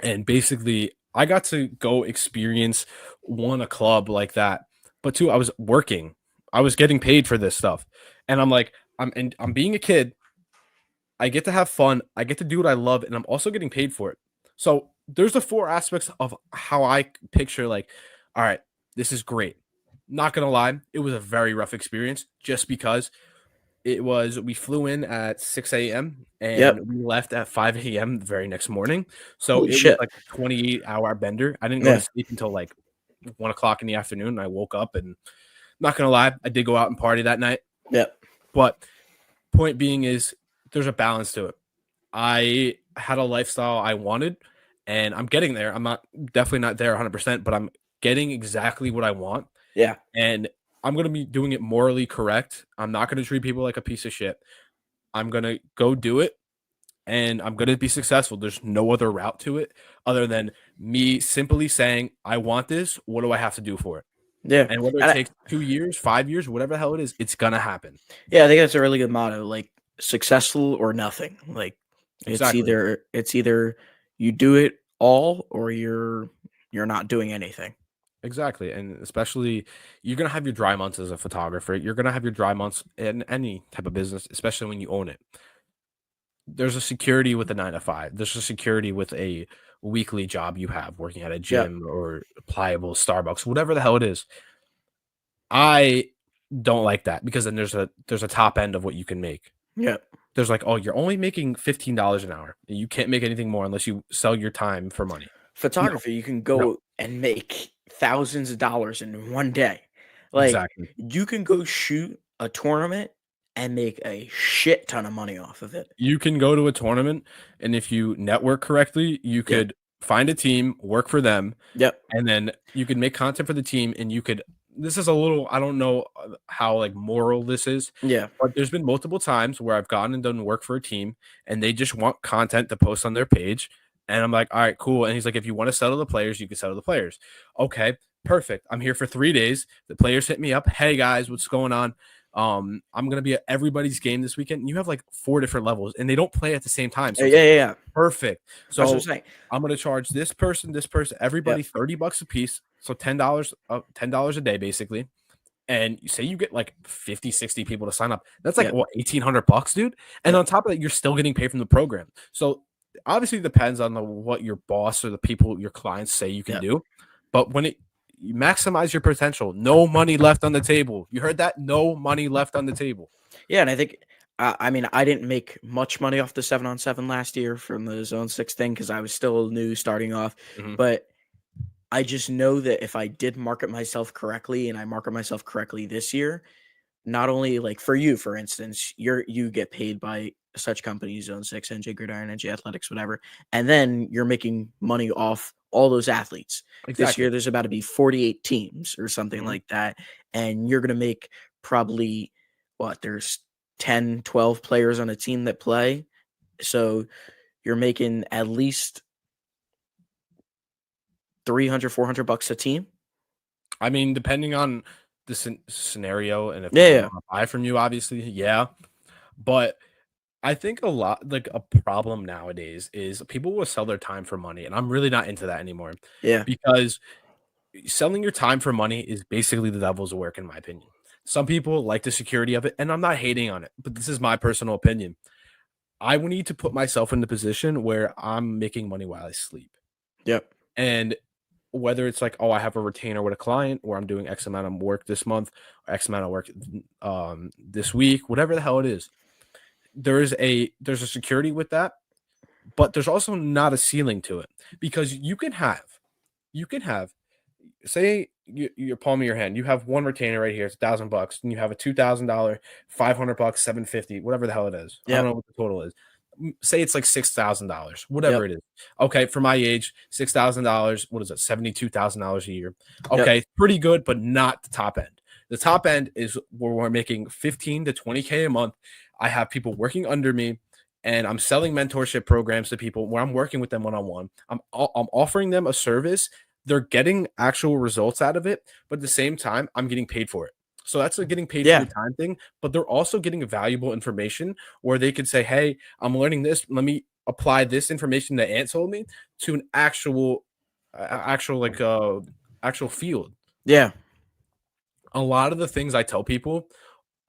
And basically, I got to go experience one a club like that. But two, I was working. I was getting paid for this stuff. And I'm like, I'm being a kid. I get to have fun. I get to do what I love, and I'm also getting paid for it. So there's the four aspects of how I picture like, all right, this is great. Not gonna lie, it was a very rough experience just because we flew in at 6 a.m. and Yep. we left at 5 a.m. the very next morning. So Holy it was shit. like a 28-hour bender. I didn't go to Yeah. sleep until like 1 o'clock in the afternoon. And I woke up and not gonna lie, I did go out and party that night. Yep. But point being is there's a balance to it. I had a lifestyle I wanted, and I'm getting there. I'm not definitely not there 100%, but I'm getting exactly what I want, Yeah. and I'm gonna be doing it morally correct. I'm not gonna treat people like a piece of shit. I'm gonna go do it, and I'm gonna be successful. There's no other route to it other than me simply saying, "I want this. What do I have to do for it?" Yeah. And whether it And I, takes 2 years, 5 years, whatever the hell it is, it's gonna happen. yeah, I think that's a really good motto. Like successful or nothing. Like Exactly. it's either you do it all or you're not doing anything. Exactly. And especially you're going to have your dry months as a photographer. You're going to have your dry months in any type of business, especially when you own it. There's a security with a 9 to 5. There's a security with a weekly job you have working at a Yep. gym or pliable Starbucks, whatever the hell it is. I don't like that because then there's a top end of what you can make. Yep. There's like, oh, you're only making $15 an hour. You can't make anything more unless you sell your time for money. No, Photography, you can no, go and make thousands of dollars in one day. Like exactly. you can go shoot a tournament and make a shit ton of money off of it. You can go to a tournament, and if you network correctly, you Yep. could find a team, work for them, Yep. and then you could make content for the team. And you could, this is a little, I don't know how like moral this is, Yeah. but there's been multiple times where I've gone and done work for a team and they just want content to post on their page. And I'm like, all right, cool. And he's like, if you want to settle the players, you can settle the players. Okay, perfect. I'm here for 3 days. The players hit me up. Hey guys, what's going on? I'm gonna be at everybody's game this weekend. And you have like 4 different levels, and they don't play at the same time. So Yeah. it's Yeah. like Yeah. perfect. That's what I'm So saying. I'm gonna charge this person, everybody Yep. $30 a piece. So $10 a day, basically. And you say you get like 50, 60 people to sign up. That's like Yep. what, $1,800, dude. And Yep. on top of that, you're still getting paid from the program. So obviously it depends on what your boss or the people your clients say you can Yep. do. But when you maximize your potential, no money left on the table. You heard that? No money left on the table. Yeah, and I think I mean, I didn't make much money off the 7-on-7 last year from the Zone 6 thing because I was still new starting off, Mhm. but I just know that if I did market myself correctly and I market myself correctly this year, not only like for you, for instance, you get paid by such companies, Zone 6, NJ Gridiron, NJ Athletics, whatever, and then you're making money off all those athletes. This Exactly. year, there's about to be 48 teams or something Mhm. like that, and you're gonna make probably what there's 10, 12 players on a team that play, so you're making at least 300, $400 a team. I mean, depending on the scenario and if Yeah, people yeah, want to buy from you, obviously, yeah. But I think a lot like a problem nowadays is people will sell their time for money, and I'm really not into that anymore yeah, because selling your time for money is basically the devil's work, in my opinion. Some people like the security of it, and I'm not hating on it, but this is my personal opinion. I would need to put myself in the position where I'm making money while I sleep. Yep. And whether it's like, oh, I have a retainer with a client, or I'm doing X amount of work this month, or X amount of work this week, whatever the hell it is, there's a security with that, but there's also not a ceiling to it, because you can have say your palm of your hand, you have one retainer right here, it's $1,000, and you have a $2,000, $500, 750, whatever the hell it is. I don't Yep. know what the total is. Say it's like $6,000, whatever Yep. it is. Okay, for my age, $6,000, what is it, $72,000 a year? Yep. Okay, pretty good, but not the top end. The top end is where we're making 15 to 20K a month. I have people working under me, and I'm selling mentorship programs to people where I'm working with them one on one. I'm offering them a service. They're getting actual results out of it, but at the same time, I'm getting paid for it. So that's a getting paid for Yeah. your time thing, but they're also getting valuable information where they could say, "Hey, I'm learning this. Let me apply this information that Ant told me to an actual field." Yeah. A lot of the things I tell people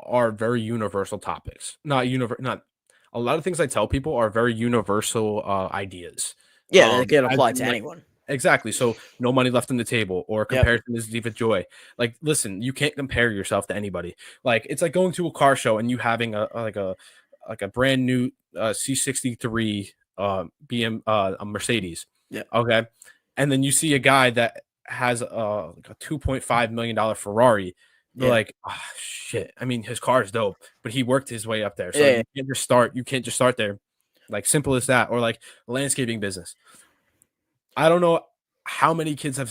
are very universal topics. Not a lot of things I tell people are very universal ideas. Yeah. They can As apply in, to like, anyone. exactly. So no money left on the table, or Yep. comparison is thief of joy. Like, listen, you can't compare yourself to anybody. Like, it's like going to a car show and you having a brand new C63 a Mercedes. Yep. Okay. And then you see a guy that has like a $2.5 million Ferrari. They're Yeah. like, oh, shit. I mean, his car is dope, but he worked his way up there. So Yeah. you can't just start there. Like, simple as that. Or like landscaping business. I don't know how many kids have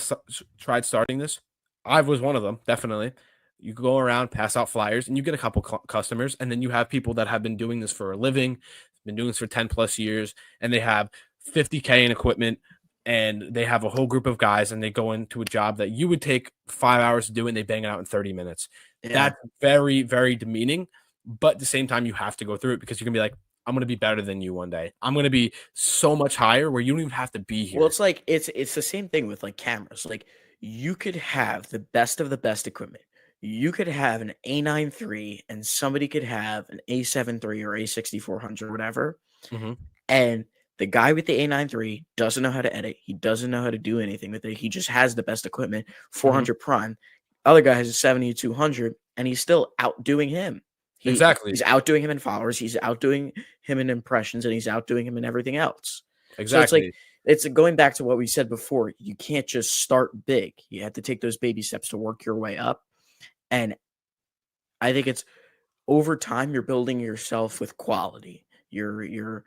tried starting this. I was one of them, definitely. You go around, pass out flyers, and you get a couple customers, and then you have people that have been doing this for a living, been doing this for 10 plus years, and they have 50K in equipment, and they have a whole group of guys, and they go into a job that you would take 5 hours to do, and they bang it out in 30 minutes. Yeah. That's very, very demeaning. But at the same time, you have to go through it, because you're going to be like, I'm going to be better than you one day. I'm going to be so much higher where you don't even have to be Well, here. it's like it's the same thing with like cameras. Like you could have the best of the best equipment. You could have an A9 III and somebody could have an A7 III or A6400, whatever. Mhm. And the guy with the A9 III doesn't know how to edit. He doesn't know how to do anything with it. He just has the best equipment, Mhm. 400 prime. Other guy has a 7200 and he's still outdoing him. He's Exactly. outdoing him in followers, he's outdoing him in impressions, and he's outdoing him in everything else. So it's like Exactly. it's going back to what we said before. You can't just start big. You have to take those baby steps to work your way up. And I think it's over time you're building yourself with quality. You're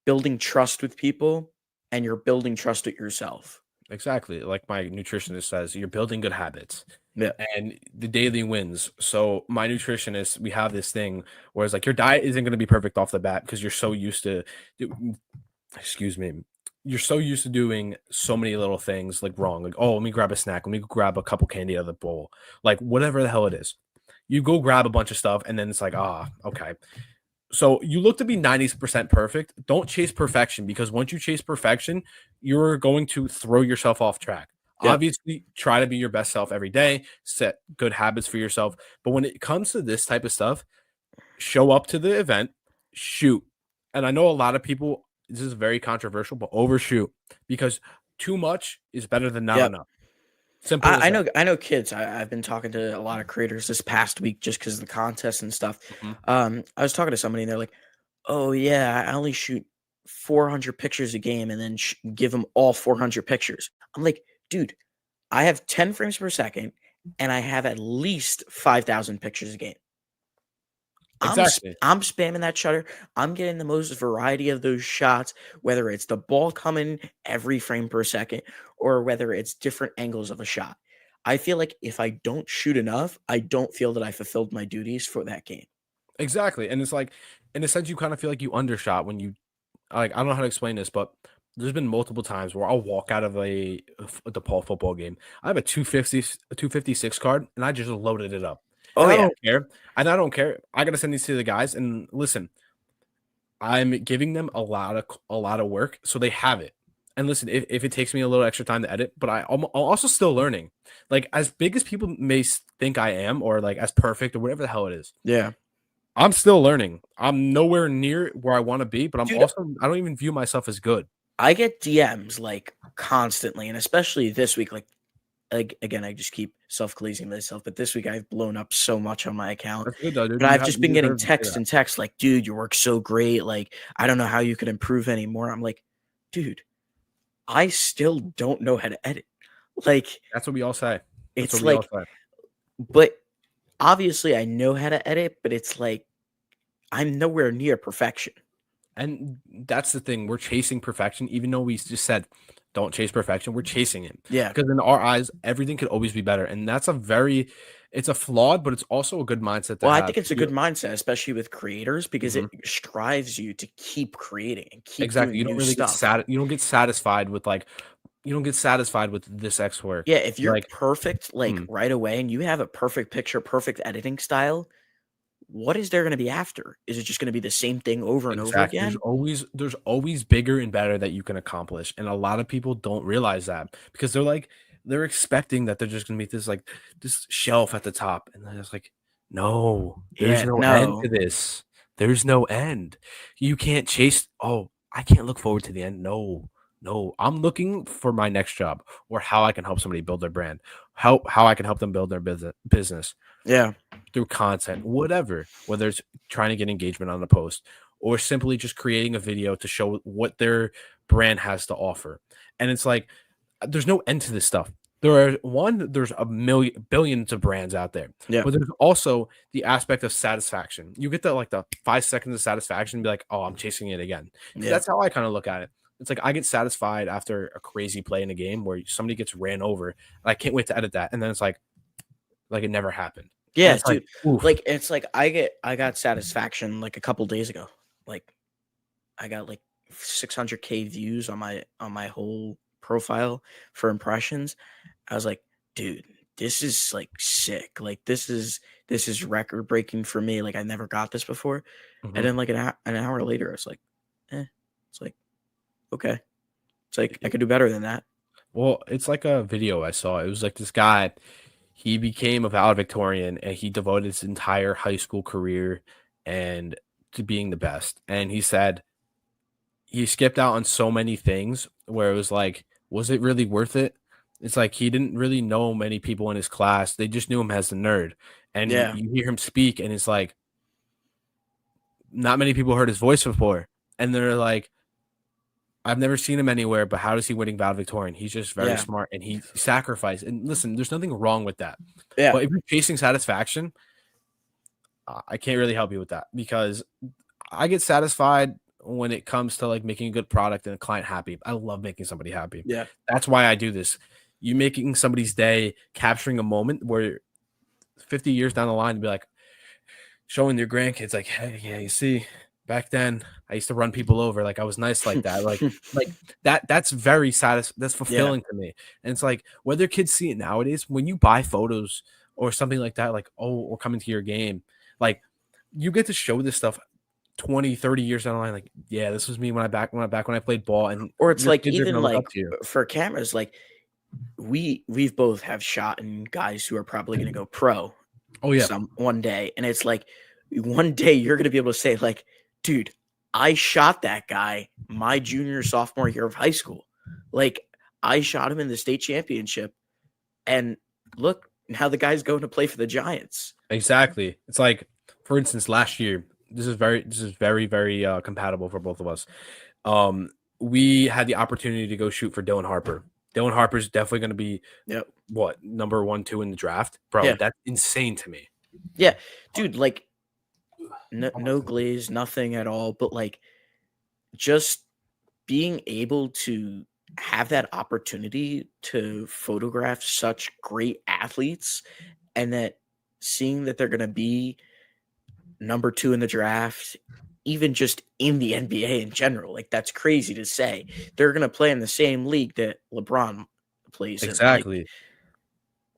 building trust with people and you're building trust with yourself. Exactly. Like my nutritionist says, you're building good habits Yeah. and the daily wins. So my nutritionist, we have this thing where it's like your diet isn't going to be perfect off the bat, because you're so used to, excuse me, you're so used to doing so many little things like wrong. Like, oh, let me grab a snack. Let me grab a couple candy out of the bowl. Like, whatever the hell it is. You go grab a bunch of stuff, and then it's like, okay. So you look to be 90% perfect. Don't chase perfection, because once you chase perfection, you're going to throw yourself off track. Yep. Obviously, try to be your best self every day, set good habits for yourself. But when it comes to this type of stuff, show up to the event, shoot. And I know a lot of people, this is very controversial, but overshoot, because too much is better than not Yep. enough. Simple as that. I know kids. I've been talking to a lot of creators this past week just because of the contests and stuff. Mhm. I was talking to somebody and they're like, "Oh yeah, I only shoot 400 pictures a game and then give them all 400 pictures." I'm like, dude, I have 10 frames per second and I have at least 5,000 pictures a game. Exactly. I'm spamming that shutter. I'm getting the most variety of those shots, whether it's the ball coming every frame per second or whether it's different angles of a shot. I feel like if I don't shoot enough, I don't feel that I fulfilled my duties for that game. Exactly. And it's like, in a sense, you kind of feel like you undershot when you, like, I don't know how to explain this, but there's been multiple times where I'll walk out of a DePaul football game. I have a 256 card, and I just loaded it up. Oh And I yeah. don't care. And I don't care. I gotta send these to the guys. And listen, I'm giving them a lot of work, so they have it. And listen, if it takes me a little extra time to edit, but I'm also still learning. Like as big as people may think I am, or like as perfect or whatever the hell it is, Yeah. I'm still learning. I'm nowhere near where I want to be, but Dude, I don't even view myself as good. I get DMs like constantly, and especially this week. Like again, I just keep self-policing myself, but this week I've blown up so much on my account. That's good though, dude. But I've just You been getting deserve to say text that. and text like, dude, your work's so great. Like, I don't know how you could improve anymore. I'm like, dude, I still don't know how to edit. Like, That's what we all say. That's what it's we all like, say. but obviously I know how to edit, but it's like I'm nowhere near perfection. And that's the thing. We're chasing perfection, even though we just said don't chase perfection. We're chasing it Yeah. because in our eyes, everything could always be better. And that's it's a flawed, but it's also a good mindset to Well, I have. think it's a good mindset, especially with creators, because Mhm. it strives you to keep creating and keep Exactly. doing You don't new really get stuff. you don't get satisfied with like, you don't get satisfied with this X work. Yeah, if You're you're like, perfect, like, hmm. right away and you have a perfect picture, perfect editing style, what is there gonna be after? Is it just gonna be the same thing over and over Exactly. again? There's always bigger and better that you can accomplish. And a lot of people don't realize that because they're expecting that they're just gonna meet this like this shelf at the top. And then it's like, no, there's Yeah, no end no. to this. There's no end. You can't chase, oh, I can't look forward to the end. No, no. I'm looking for my next job or how I can help somebody build their brand, how I can help them build their business Yeah, through content, whatever, whether it's trying to get engagement on a post or simply just creating a video to show what their brand has to offer. And it's like, there's no end to this stuff. There's a million billions of brands out there, yeah, but there's also the aspect of satisfaction. You get the 5 seconds of satisfaction and be like, oh, I'm chasing it again. Because yeah, that's how I kind of look at it. It's like I get satisfied after a crazy play in a game where somebody gets ran over, and I can't wait to edit that. And then it's like it never happened. And yeah, it's like, dude. oof. Like, it's like I got satisfaction, like, a couple days ago. Like, I got, like, 600K views on my whole profile for impressions. I was like, "Dude, this is, like, sick. Like, this is record breaking for me, like, I never got this before." And Mhm. then, like, an hour later, I was like, "Eh." It's like, "Okay." It's like, I could do better than that. Well, it's like a video I saw. It was like this guy, he became a valedictorian and he devoted his entire high school career and to being the best. And he said he skipped out on so many things where it was like, was it really worth it? It's like he didn't really know many people in his class. They just knew him as the nerd. And Yeah. you hear him speak, and it's like not many people heard his voice before. And they're like, I've never seen him anywhere, but how is he winning valedictorian? He's just very Yeah. smart and he sacrificed. And listen, there's nothing wrong with that. Yeah. But if you're chasing satisfaction, I can't really help you with that because I get satisfied when it comes to like making a good product and a client happy. I love making somebody happy. Yeah. That's why I do this. You making somebody's day, capturing a moment where 50 years down the line, to be like, showing your grandkids like, hey, yeah, you see, back then I used to run people over, like I was nice like that, like that's very that's Yeah. fulfilling to me. And it's like whether kids see it nowadays, when you buy photos or something like that, like, oh, we're coming to your game, like you get to show this stuff 20, 30 years down the line, like, yeah, this was me when I played ball, and Or it's your like kids are even gonna look up like to you. for cameras, like we've both have shot and guys who are probably gonna go pro Oh yeah, some one day. And it's like one day you're gonna be able to say, like, dude, I shot that guy my junior sophomore year of high school. Like I shot him in the state championship and look, now the guy's going to play for the Giants. exactly. It's like, for instance, last year, this is very, very compatible for both of us. Um, we had the opportunity to go shoot for Dylan Harper. Dylan Harper's definitely going to be Yep. what, number 1, 2 in the draft, bro. Yeah. That's insane to me. Yeah. Dude, like no glaze, nothing at all, but like just being able to have that opportunity to photograph such great athletes and that seeing that they're going to be number 2 in the draft, even just in the NBA in general, like that's crazy to say. They're going to play in the same league that LeBron plays in. Like Exactly.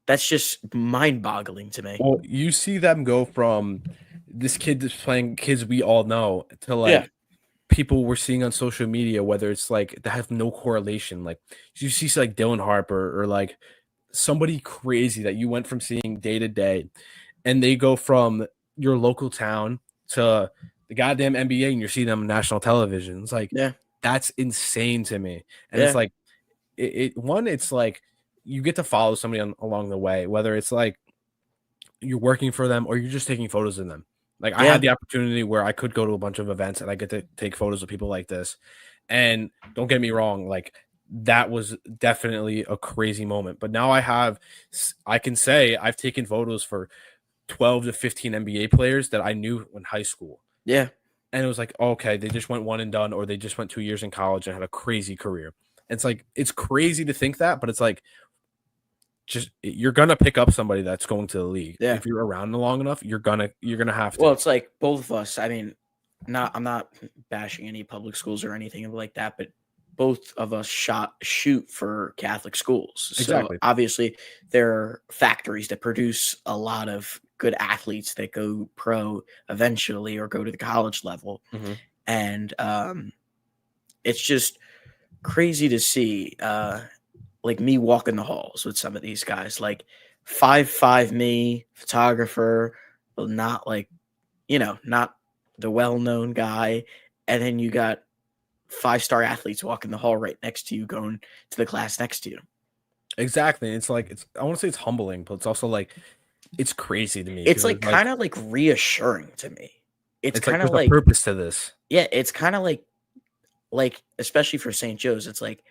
that's just mind-boggling to me. Well, you see them go from this kid that's playing kids we all know to Yeah. like people we're seeing on social media, whether it's like that have no correlation. Like you see like Dylan Harper or like somebody crazy that you went from seeing day to day, and they go from your local town to the goddamn NBA and you're seeing them on national television. It's like Yeah. that's insane to me. And it's Yeah. like it's like you get to follow somebody along the way, whether it's like you're working for them or you're just taking photos of them. Like I Yeah. had the opportunity where I could go to a bunch of events and I get to take photos of people like this. And don't get me wrong, like that was definitely a crazy moment. But now I can say I've taken photos for 12 to 15 NBA players that I knew in high school. Yeah. And it was like, okay, they just went one and done, or they just went 2 years in college and had a crazy career. It's like, it's crazy to think that, but it's like, just you're gonna pick up somebody that's going to the league. Yeah. If you're around long enough, you're gonna have Well, to. it's like both of us. I mean, I'm not bashing any public schools or anything like that, but both of us shoot for Catholic schools. So Exactly. obviously there are factories that produce a lot of good athletes that go pro eventually or go to the college level. Mm-hmm. And it's just crazy to see like me walking the halls with some of these guys, like 5'5" me, photographer, but not like, not the well-known guy. And then you got 5-star athletes walking the hall right next to you, going to the class next to you. Exactly. It's like I want to say it's humbling, but it's also like it's crazy to me. It's like kind of like reassuring to me. It's like kind of there's a like, purpose to this. yeah, it's kind of like especially for St. Joe's, it's like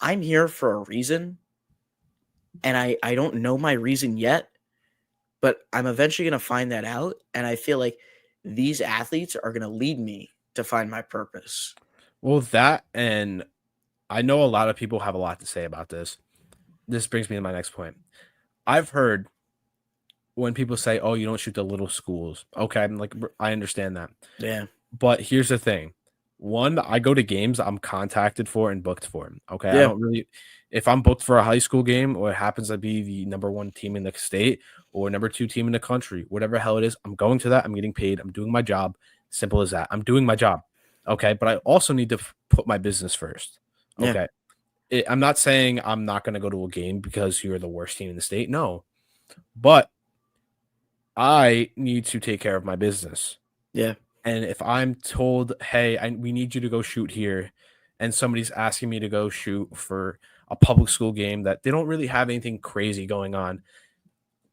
I'm here for a reason, and I don't know my reason yet, but I'm eventually going to find that out. And I feel like these athletes are going to lead me to find my purpose. Well, that, and I know a lot of people have a lot to say about this. This brings me to my next point. I've heard when people say, "Oh, you don't shoot the little schools." Okay, I'm like, I understand that. Yeah. But here's the thing. One, I go to games I'm contacted for and booked for. Okay. I Yeah. don't really, if I'm booked for a high school game or it happens to be the number one team in the state or number two team in the country, whatever the hell it is, I'm going to that. I'm getting paid. I'm doing my job. Simple as that. I'm doing my job. Okay. But I also need to put my business first. Yeah. Okay. I'm not saying I'm not going to go to a game because you're the worst team in the state. No. But I need to take care of my business. Yeah. And if I'm told, hey, we need you to go shoot here, and somebody's asking me to go shoot for a public school game that they don't really have anything crazy going on.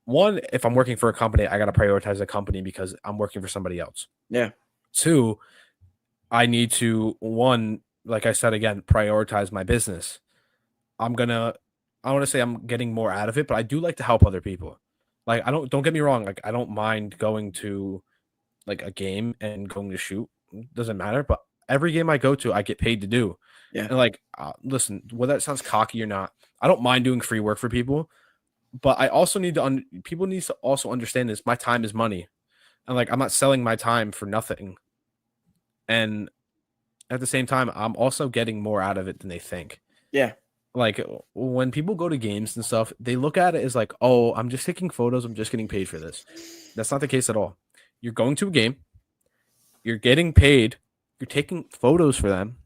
One, if I'm working for a company, I got to prioritize the company because I'm working for somebody else. Yeah. Two, I need to, one, like I said again, prioritize my business. I want to say I'm getting more out of it, but I do like to help other people. Like, don't get me wrong. Like, I don't mind going to like a game and going to shoot. Doesn't matter. But every game I go to, I get paid to do. Yeah. And like, listen, whether that sounds cocky or not, I don't mind doing free work for people. But I also need to, people need to also understand this. My time is money. And like, I'm not selling my time for nothing. And at the same time, I'm also getting more out of it than they think. Yeah. Like when people go to games and stuff, they look at it as like, oh, I'm just taking photos. I'm just getting paid for this. That's not the case at all. You're going to a game. You're getting paid. You're taking photos for them.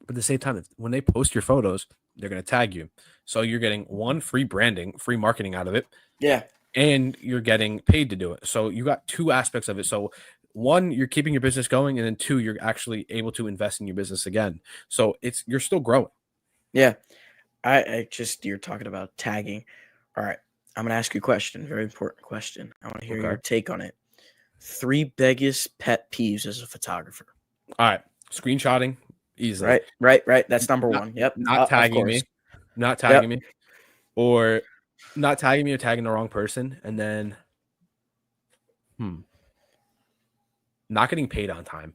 But at the same time, when they post your photos, they're going to tag you. So you're getting one, free branding, free marketing out of it. Yeah. And you're getting paid to do it. So you got two aspects of it. So one, you're keeping your business going. And then two, you're actually able to invest in your business again. So you're still growing. Yeah. I just, you're talking about tagging. All right. I'm going to ask you a question. Very important question. I want to hear your take on it. 3 biggest pet peeves as a photographer. All right. Screenshotting. Easily. Right. That's number one. Yep. Not tagging me. Not tagging me. Or not tagging me or tagging the wrong person. And then not getting paid on time.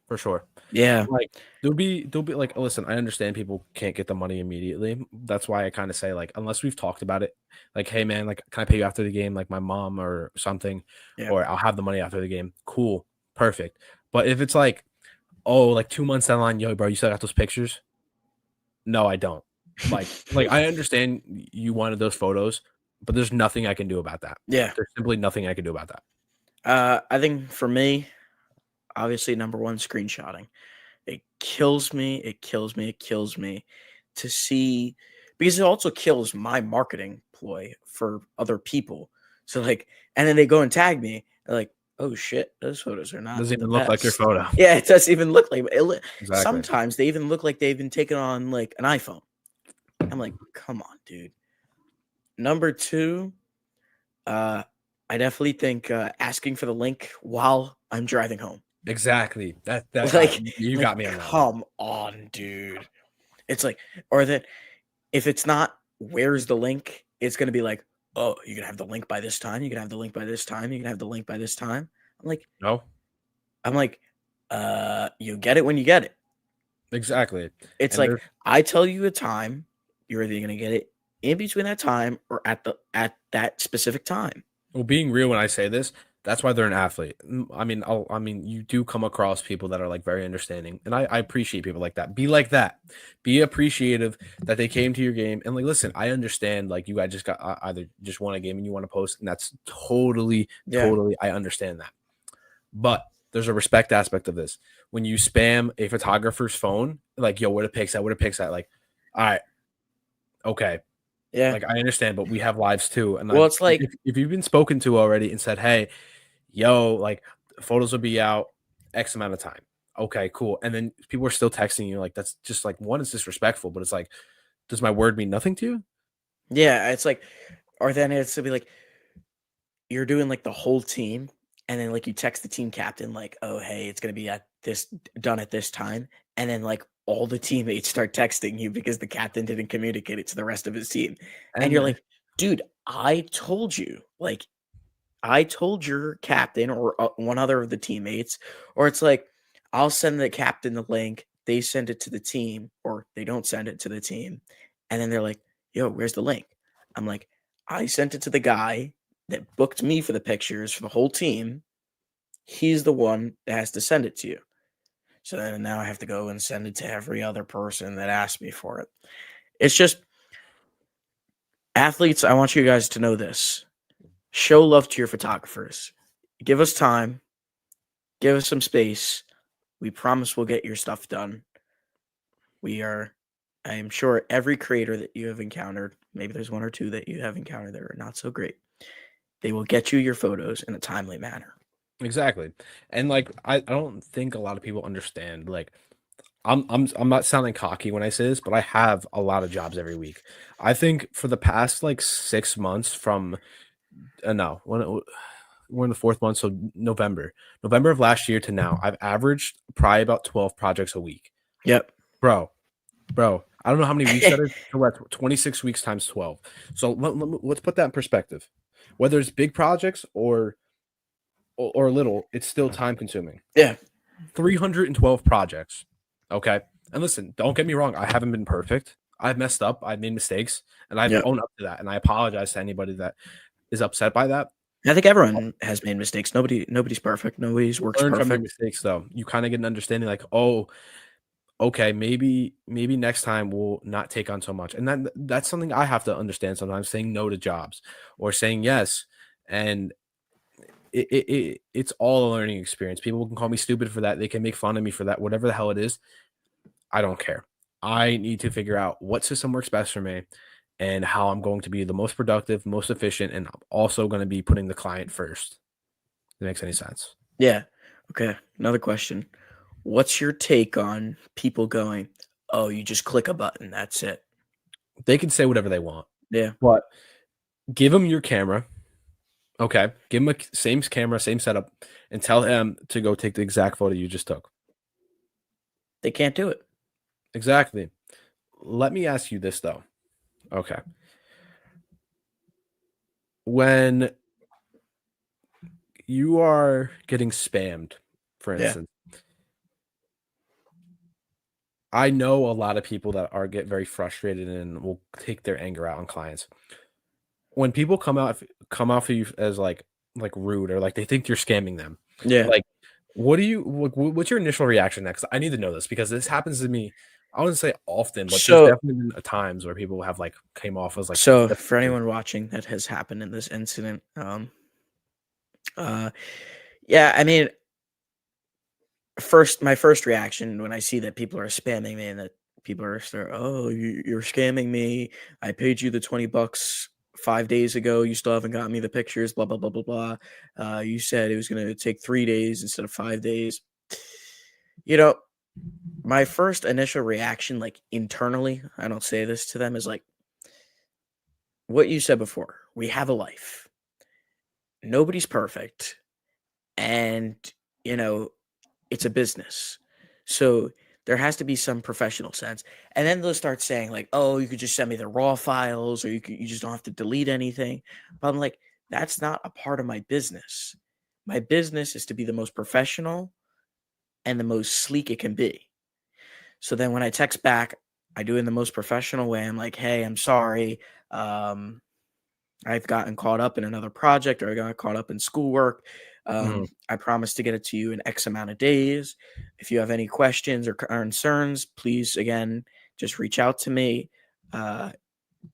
For sure. Yeah. Like there'll be like, listen, I understand people can't get the money immediately. That's why I kind of say, like, unless we've talked about it, like, hey man, like, can I pay you after the game? Like my mom or something, or I'll have the money after the game. Cool. Perfect. But if it's like, oh, like 2 months down the line, yo, bro, you still got those pictures? No, I don't. Like I understand you wanted those photos, but there's nothing I can do about that. Yeah. There's simply nothing I can do about that. I think for me, obviously number one, screenshotting. it kills me. It kills me. It kills me to see, because it also kills my marketing ploy for other people. So like, and then they go and tag me, like, oh shit, those photos are not Doesn't the even look like your best. photo. Yeah, it doesn't even look like it. Exactly. Sometimes they even look like they've been taken on like an iPhone. I'm like, come on, dude. Number two, I definitely think asking for the link while I'm driving home. Exactly. That Like, you like, got me on that one. come on, dude. It's like, or that if it's not, where's the link? It's gonna be like, oh, you can have the link by this time. You can have the link by this time. You can have the link by this time. I'm like, No, I'm like, you get it when you get it. exactly. It's And like there's I tell you a time, you're either gonna get it in between that time or at that specific time. well, being real when I say this, that's why they're an athlete. I mean, you do come across people that are like very understanding, and I appreciate people like that. Be like that. Be appreciative that they came to your game, and like, listen, I understand. Like, you guys just got either just won a game and you want to post, and that's totally, Yeah. totally, I understand that. But there's a respect aspect of this. When you spam a photographer's phone, like, yo, where the pics at? Where the pics at? Like, all right, okay, Yeah. like I understand, but we have lives too. And Well, like, it's like, if you've been spoken to already and said, hey, yo, like photos will be out X amount of time. Okay, cool. And then people are still texting you, like that's just like one, it's disrespectful, but it's like, does my word mean nothing to you? yeah, it's like, or then it's to be like, you're doing like the whole team, and then like you text the team captain, like, oh, hey, it's going to be at this done at this time. And then like all the teammates start texting you because the captain didn't communicate it to the rest of his team. And you're And like, dude, I told you, like, I told your captain or one other of the teammates, or it's like, I'll send the captain the link. They send it to the team, or they don't send it to the team. And then they're like, yo, where's the link? I'm like, I sent it to the guy that booked me for the pictures for the whole team. He's the one that has to send it to you. So then now I have to go and send it to every other person that asked me for it. It's just athletes. I want you guys to know this. Show love to your photographers. Give us time. Give us some space. We promise we'll get your stuff done. I am sure every creator that you have encountered, maybe there's one or two that you have encountered that are not so great, they will get you your photos in a timely manner. exactly. And like I don't think a lot of people understand. Like I'm not sounding cocky when I say this, but I have a lot of jobs every week. I think for the past like 6 months from no, we're in the fourth month, so November of last year to now, I've averaged probably about 12 projects a week. Yep. Bro, bro, I don't know how many weeks that is. Correct, 26 weeks times 12. So let's put that in perspective. Whether it's big projects or little, it's still time consuming. Yeah. 312 projects. Okay. And listen, don't get me wrong. I haven't been perfect. I've messed up. I've made mistakes, and I've Yep. owned up to that. And I apologize to anybody that is upset by that. I think everyone has made mistakes. Nobody's perfect. Nobody's works Learn from your perfect. mistakes, though. You kind of get an understanding, like, oh, okay, maybe next time we'll not take on so much. And that's something I have to understand sometimes, saying no to jobs or saying yes. And it's all a learning experience. People can call me stupid for that. They can make fun of me for that. Whatever the hell it is, I don't care. I need to figure out what system works best for me and how I'm going to be the most productive, most efficient, and I'm also going to be putting the client first. If it makes any sense. Yeah. Okay. Another question. What's your take on people going, "Oh, you just click a button, that's it." They can say whatever they want, Yeah. but give them your camera. Okay. Give them a same camera, same setup, and tell him to go take the exact photo you just took. They can't do it. Exactly. Let me ask you this though. Okay. When you are getting spammed, for Yeah. instance, I know a lot of people that are get very frustrated and will take their anger out on clients. When people come off of you as like rude or like they think you're scamming them, Yeah. like what's your initial reaction next? I need to know this because this happens to me. I wouldn't say often, but there's So definitely been times where people have like came off as like so for defensive. anyone watching that has happened in this incident, uh yeah, I mean, my first reaction when I see that people are spamming me and that people are "Oh, you're scamming me. I paid you the $20 5 days ago. You still haven't got me the pictures. Blah blah blah blah blah. You said it was gonna take 3 days instead of 5 days." You know, my first initial reaction, like internally, I don't say this to them, is like what you said before. We have a life. Nobody's perfect, and you know it's a business. So there has to be some professional sense. And then they'll start saying like, "Oh, you could just send me the raw files, or you just don't have to delete anything." But I'm like, that's not a part of my business. My business is to be the most professional and the most sleek it can be. So then when I text back, I do it in the most professional way. I'm like, "Hey, I'm sorry. Um, I've gotten caught up in another project or I got caught up in schoolwork. Mhm. I promise to get it to you in X amount of days. If you have any questions or concerns, please, again, just reach out to me. Uh,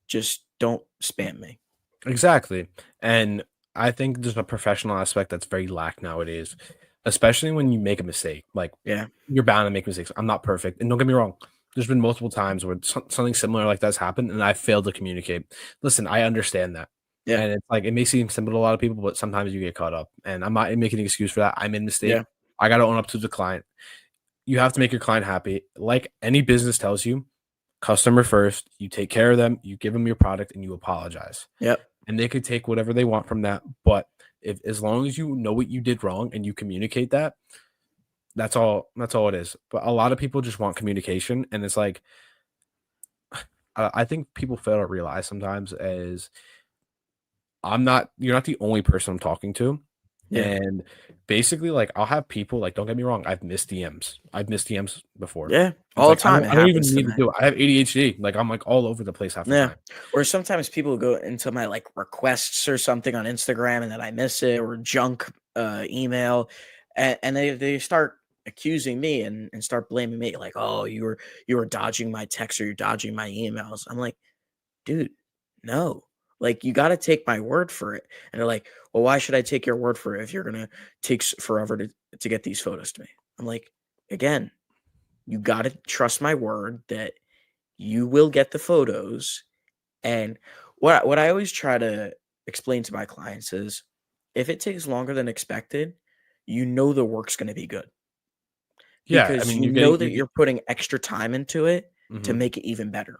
just don't spam me." Exactly. And I think there's a professional aspect that's very lack nowadays, especially when you make a mistake. Like Yeah. you're bound to make mistakes. I'm not perfect. And don't get me wrong. There's been multiple times where something similar like that's happened and I failed to communicate. Listen, I understand that. Yeah. And it's like it may seem simple to a lot of people, but sometimes you get caught up. And I'm not making an excuse for that. I made a mistake. Yeah. I got to own up to the client. You have to make your client happy. Like any business tells you, customer first, you take care of them, you give them your product, and you apologize. Yep. And they could take whatever they want from that. But if as long as you know what you did wrong and you communicate that, that's all it is. But a lot of people just want communication, and it's like I think people fail to realize sometimes is you're not the only person I'm talking to. Yeah. And basically, like I'll have people like don't get me wrong, I've missed DMs. I've missed DMs before. Yeah. It's All the like time. It I don't even happens to need to me. do it. I have ADHD. Like I'm like all over the place half the Yeah. time. Or sometimes people go into my like requests or something on Instagram and then I miss it or junk email and they start accusing me and start blaming me like, "Oh, you were dodging my texts or you're dodging my emails." I'm like, "Dude, no. Like you got to take my word for it." And they're like, "Well, why should I take your word for it if you're going to take forever to get these photos to me?" I'm like, "Again, you got to trust my word that you will get the photos." And what I always try to explain to my clients is if it takes longer than expected, you know the work's going to be good Yeah, I because mean, you you're know getting that you're putting extra time into it to mhm. make it even better.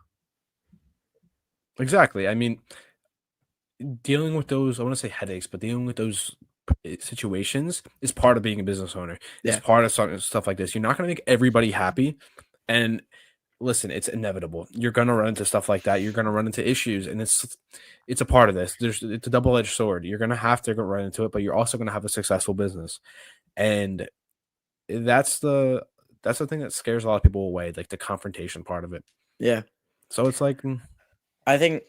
Exactly. I mean, dealing with those, I want to say headaches, but dealing with those situations is part of being a business owner. Is Yeah. part of stuff like this. You're not going to make everybody happy, and listen, it's inevitable. You're going to run into stuff like that. You're going to run into issues, and it's a part of this. It's a double edged sword. You're going to have to run into it, but you're also going to have a successful business, and that's the that's the thing that scares a lot of people away, like the confrontation part of it. Yeah. So it's like, I think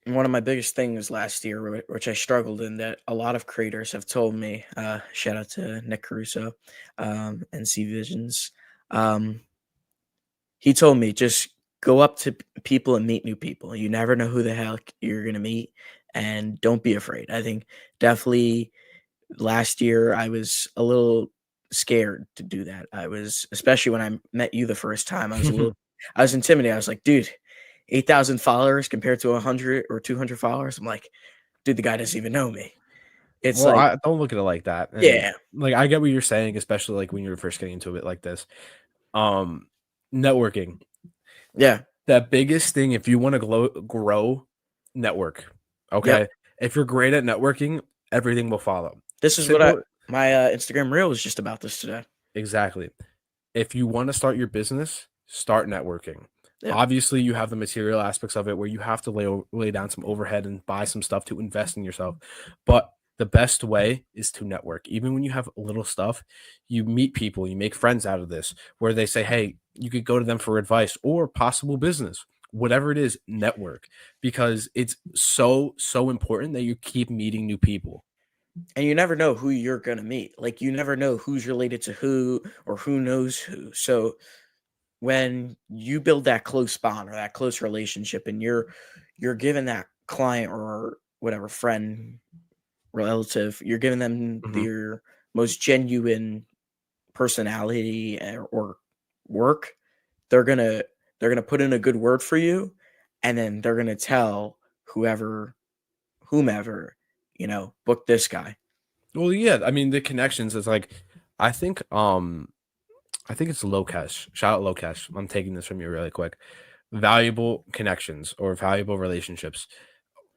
one of my biggest things last year, which I struggled in, that a lot of creators have told me, shout out to Nick Caruso and C Visions. Um, He told me, "Just go up to people and meet new people. You never know who the heck you're gonna meet, and don't be afraid." I think definitely last year, I was a little scared to do that. I was especially when I met you the first time, I was intimidated. I was like, "Dude, 8,000 followers compared to 100 or 200 followers." I'm like, "Dude, the guy doesn't even know me." It's well, like I don't look at it like that, and yeah, like I get what you're saying, especially like when you're first getting into it like this. Um, networking, yeah, the biggest thing if you want to grow, network. yep. Okay, if you're great at networking, everything will follow. This is what Simple, my, Instagram reel was just about this today. exactly. If you want to start your business, start networking. Yeah, Obviously, you have the material aspects of it where you have to lay down some overhead and buy some stuff to invest in yourself. But the best way is to network. Even when you have little stuff, you meet people, you make friends out of this where they say, hey, you could go to them for advice or possible business. Whatever it is, network because it's so important that you keep meeting new people. and you never know who you're gonna meet. Like, you never know who's related to who or who knows who. So when you build that close bond or that close relationship and you're giving that client or whatever friend relative you're giving them Mhm. your most genuine personality or work, they're gonna they're gonna put in a good word for you, and then they're gonna tell whomever, book this guy. Well, yeah, I mean the connections is like I think I think it's Lokesh. Shout out Lokesh. I'm taking this from you really quick. Valuable connections or valuable relationships,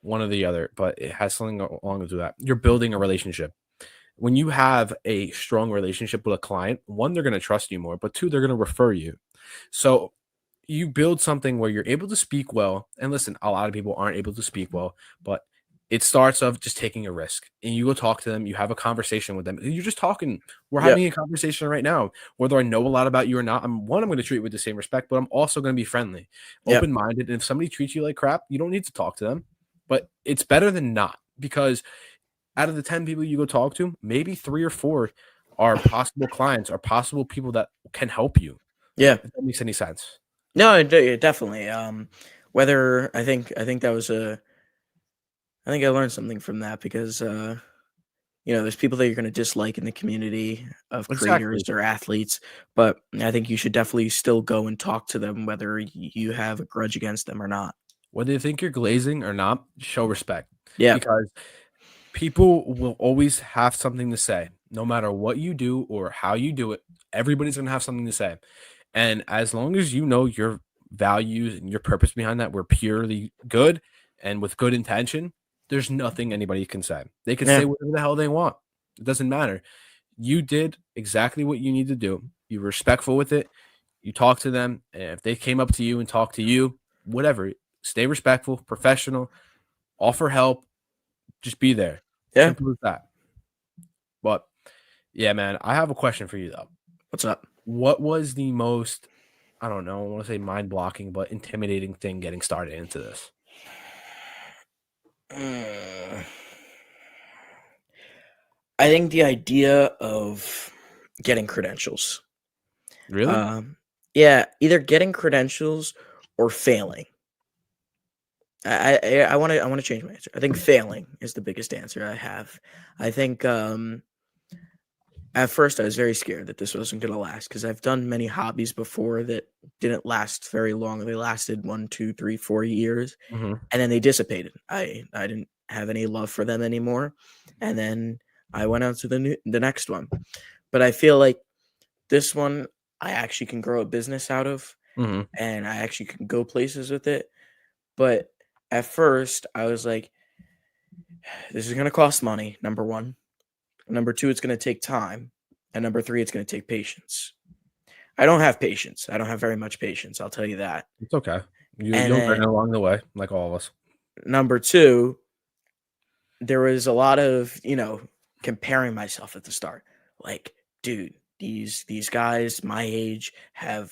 one or the other, but it has something along to that. You're building a relationship. When you have a strong relationship with a client, one, they're going to trust you more, but two, they're going to refer you. So you build something where you're able to speak well. And listen, a lot of people aren't able to speak well, but it starts of just taking a risk and you go talk to them. You have a conversation with them. You're just talking. We're Yeah, having a conversation right now. Whether I know a lot about you or not, I'm going to treat you with the same respect, but I'm also going to be friendly, yeah, open minded. And if somebody treats you like crap, you don't need to talk to them, but it's better than not because out of the 10 people you go talk to, maybe 3 or 4 are possible clients or possible people that can help you. yeah. If that makes any sense. No, it definitely. Whether I think that was a I think I learned something from that because there's people that you're going to dislike in the community of creators Exactly. or athletes, but I think you should definitely still go and talk to them whether you have a grudge against them or not. Whether you think you're glazing or not, show respect Yeah, because people will always have something to say, no matter what you do or how you do it. Everybody's going to have something to say. And as long as you know your values and your purpose behind that were purely good and with good intention, there's nothing anybody can say. They can yeah, say whatever the hell they want. It doesn't matter. You did exactly what you need to do. You were respectful with it. You talk to them. And if they came up to you and talked to you, whatever, stay respectful, professional, offer help, just be there. yeah. Simple as that. But yeah, man, I have a question for you though. What's up? What was the most, I don't know, I want to say mind blocking, but intimidating thing getting started into this? Mm, I think the idea of getting credentials. Really? Um, yeah, either getting credentials or failing. I want to change my answer. I think failing is the biggest answer I have. I think at first I was very scared that this wasn't going to last because I've done many hobbies before that didn't last very long. They lasted 1, 2, 3, 4 years, Hmm. and then they dissipated. I didn't have any love for them anymore, and then I went on to the next one. But I feel like this one I actually can grow a business out of, Hmm. and I actually can go places with it. But at first, I was like, this is going to cost money, number one. Number two, it's going to take time. And number three, it's going to take patience. I don't have patience. I don't have very much patience. I'll tell you that. It's okay. And You'll learn then along the way, like all of us. number two, there was a lot of, comparing myself at the start. Like, dude, these guys my age have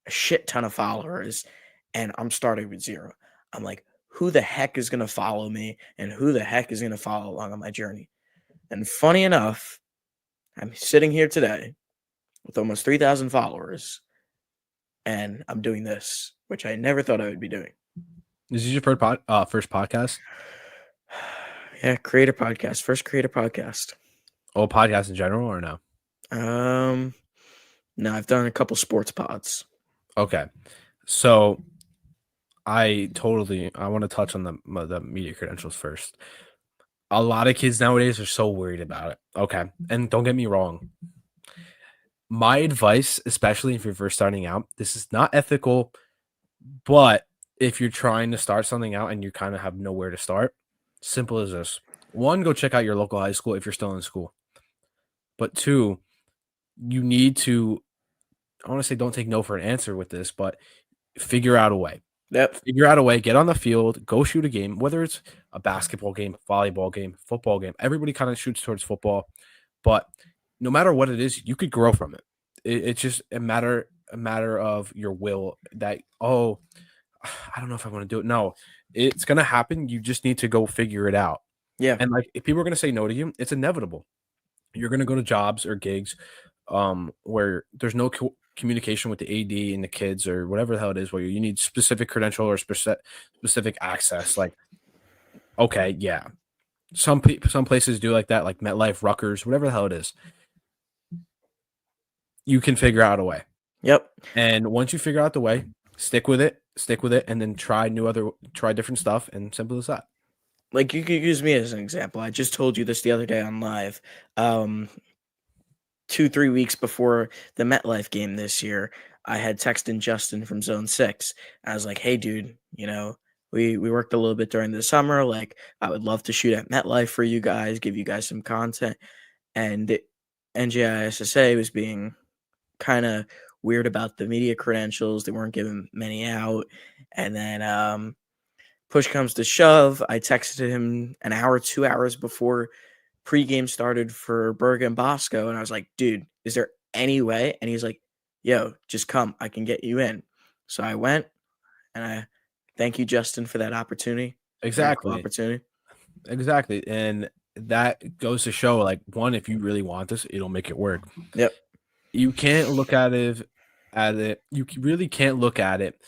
a shit ton of followers and I'm starting with zero. I'm like, who the heck is going to follow me and who the heck is going to follow along on my journey? And funny enough, I'm sitting here today with almost 3,000 followers and I'm doing this, which I never thought I would be doing. This is your first podcast? Yeah, creator podcast, first creator podcast. Oh, podcast in general or no? Um, no, I've done a couple sports pods. Okay. So I want to touch on the media credentials first. A lot of kids nowadays are so worried about it. Okay. And don't get me wrong. My advice, especially if you're first starting out, this is not ethical, but if you're trying to start something out and you kind of have nowhere to start, simple as this. One, go check out your local high school if you're still in school. But two, you need to, I want to say don't take no for an answer with this, but figure out a way. Yep. Figure out a way, get on the field, go shoot a game, whether it's a basketball game, volleyball game, football game. Everybody kind of shoots towards football, but no matter what it is, you could grow from it. It's just a matter of your will that, oh, I don't know if I want to do it. No, it's gonna happen. You just need to go figure it out. Yeah. And like if people are gonna say no to you, it's inevitable. You're gonna go to jobs or gigs where there's no communication with the AD and the kids or whatever the hell it is, where you need specific credential or specific access. Like, okay, yeah, some places do like that, like MetLife, Rutgers, whatever the hell it is. you can figure out a way. Yep. And once you figure out the way, stick with it, and then try different stuff. And simple as that. Like, you could use me as an example. I just told you this the other day on live. 2-3 weeks before the MetLife game this year, I had texted Justin from Zone 6. I was like, "Hey, dude, we worked a little bit during the summer. Like, I would love to shoot at MetLife for you guys, give you guys some content." And NJISSA was being kind of weird about the media credentials. They weren't giving many out. And then push comes to shove, I texted him an hour, 2 hours before pregame started for Bergen Bosco, and I was like, "Dude, is there any way?" And he's like, "Yo, just come. I can get you in." So I went, and I thank you, Justin, for that opportunity. Very cool Exactly. opportunity. Exactly. And that goes to show, like, one, if you really want this, it'll make it work. Yep. You can't look at it really can't look at it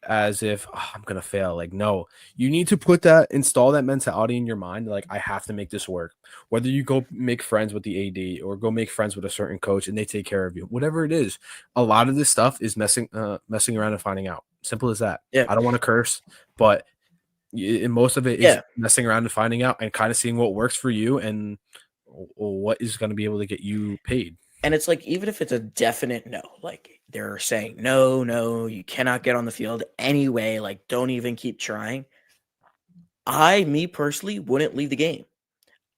as if, "Oh, I'm gonna fail." Like, no, you need to install that mentality in your mind. Like, I have to make this work. Whether you go make friends with the AD or go make friends with a certain coach and they take care of you, whatever it is, a lot of this stuff is messing around and finding out. Simple as that. Yeah. I don't want to curse, but most of it is Yeah. messing around and finding out and kind of seeing what works for you and what is going to be able to get you paid. And it's like, even if it's a definite no, like they're saying, no, no, you cannot get on the field anyway, like don't even keep trying. Me personally, wouldn't leave the game.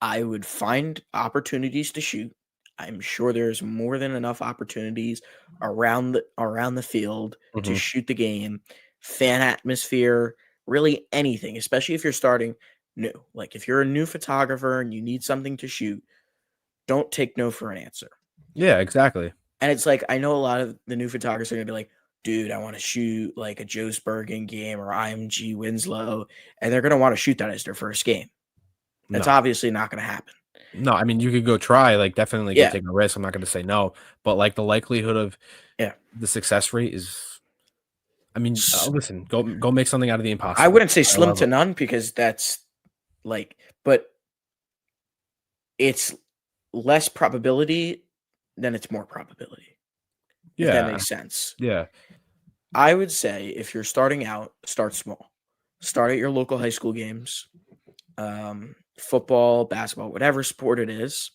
I would find opportunities to shoot. I'm sure there's more than enough opportunities around the field to Mhm. shoot the game, fan atmosphere, really anything, especially if you're starting new. Like, if you're a new photographer and you need something to shoot, don't take no for an answer. Yeah, exactly. And it's like, I know a lot of the new photographers are gonna be like, "Dude, I want to shoot like a Joe Spurgeon game or IMG Winslow," and they're gonna want to shoot that as their first game. That's No. obviously not gonna happen. No, I mean, you could go try, like, definitely go Yeah. take a risk. I'm not gonna say no, but, like, the likelihood of Yeah. the success rate is, I mean, S- listen, go make something out of the I impossible. wouldn't say I slim love to it. none because that's like, but it's less probability than it's more probability, if that Yeah, makes sense. yeah, I would say if you're starting out, start small. Start at your local high school games, football, basketball, whatever sport it is.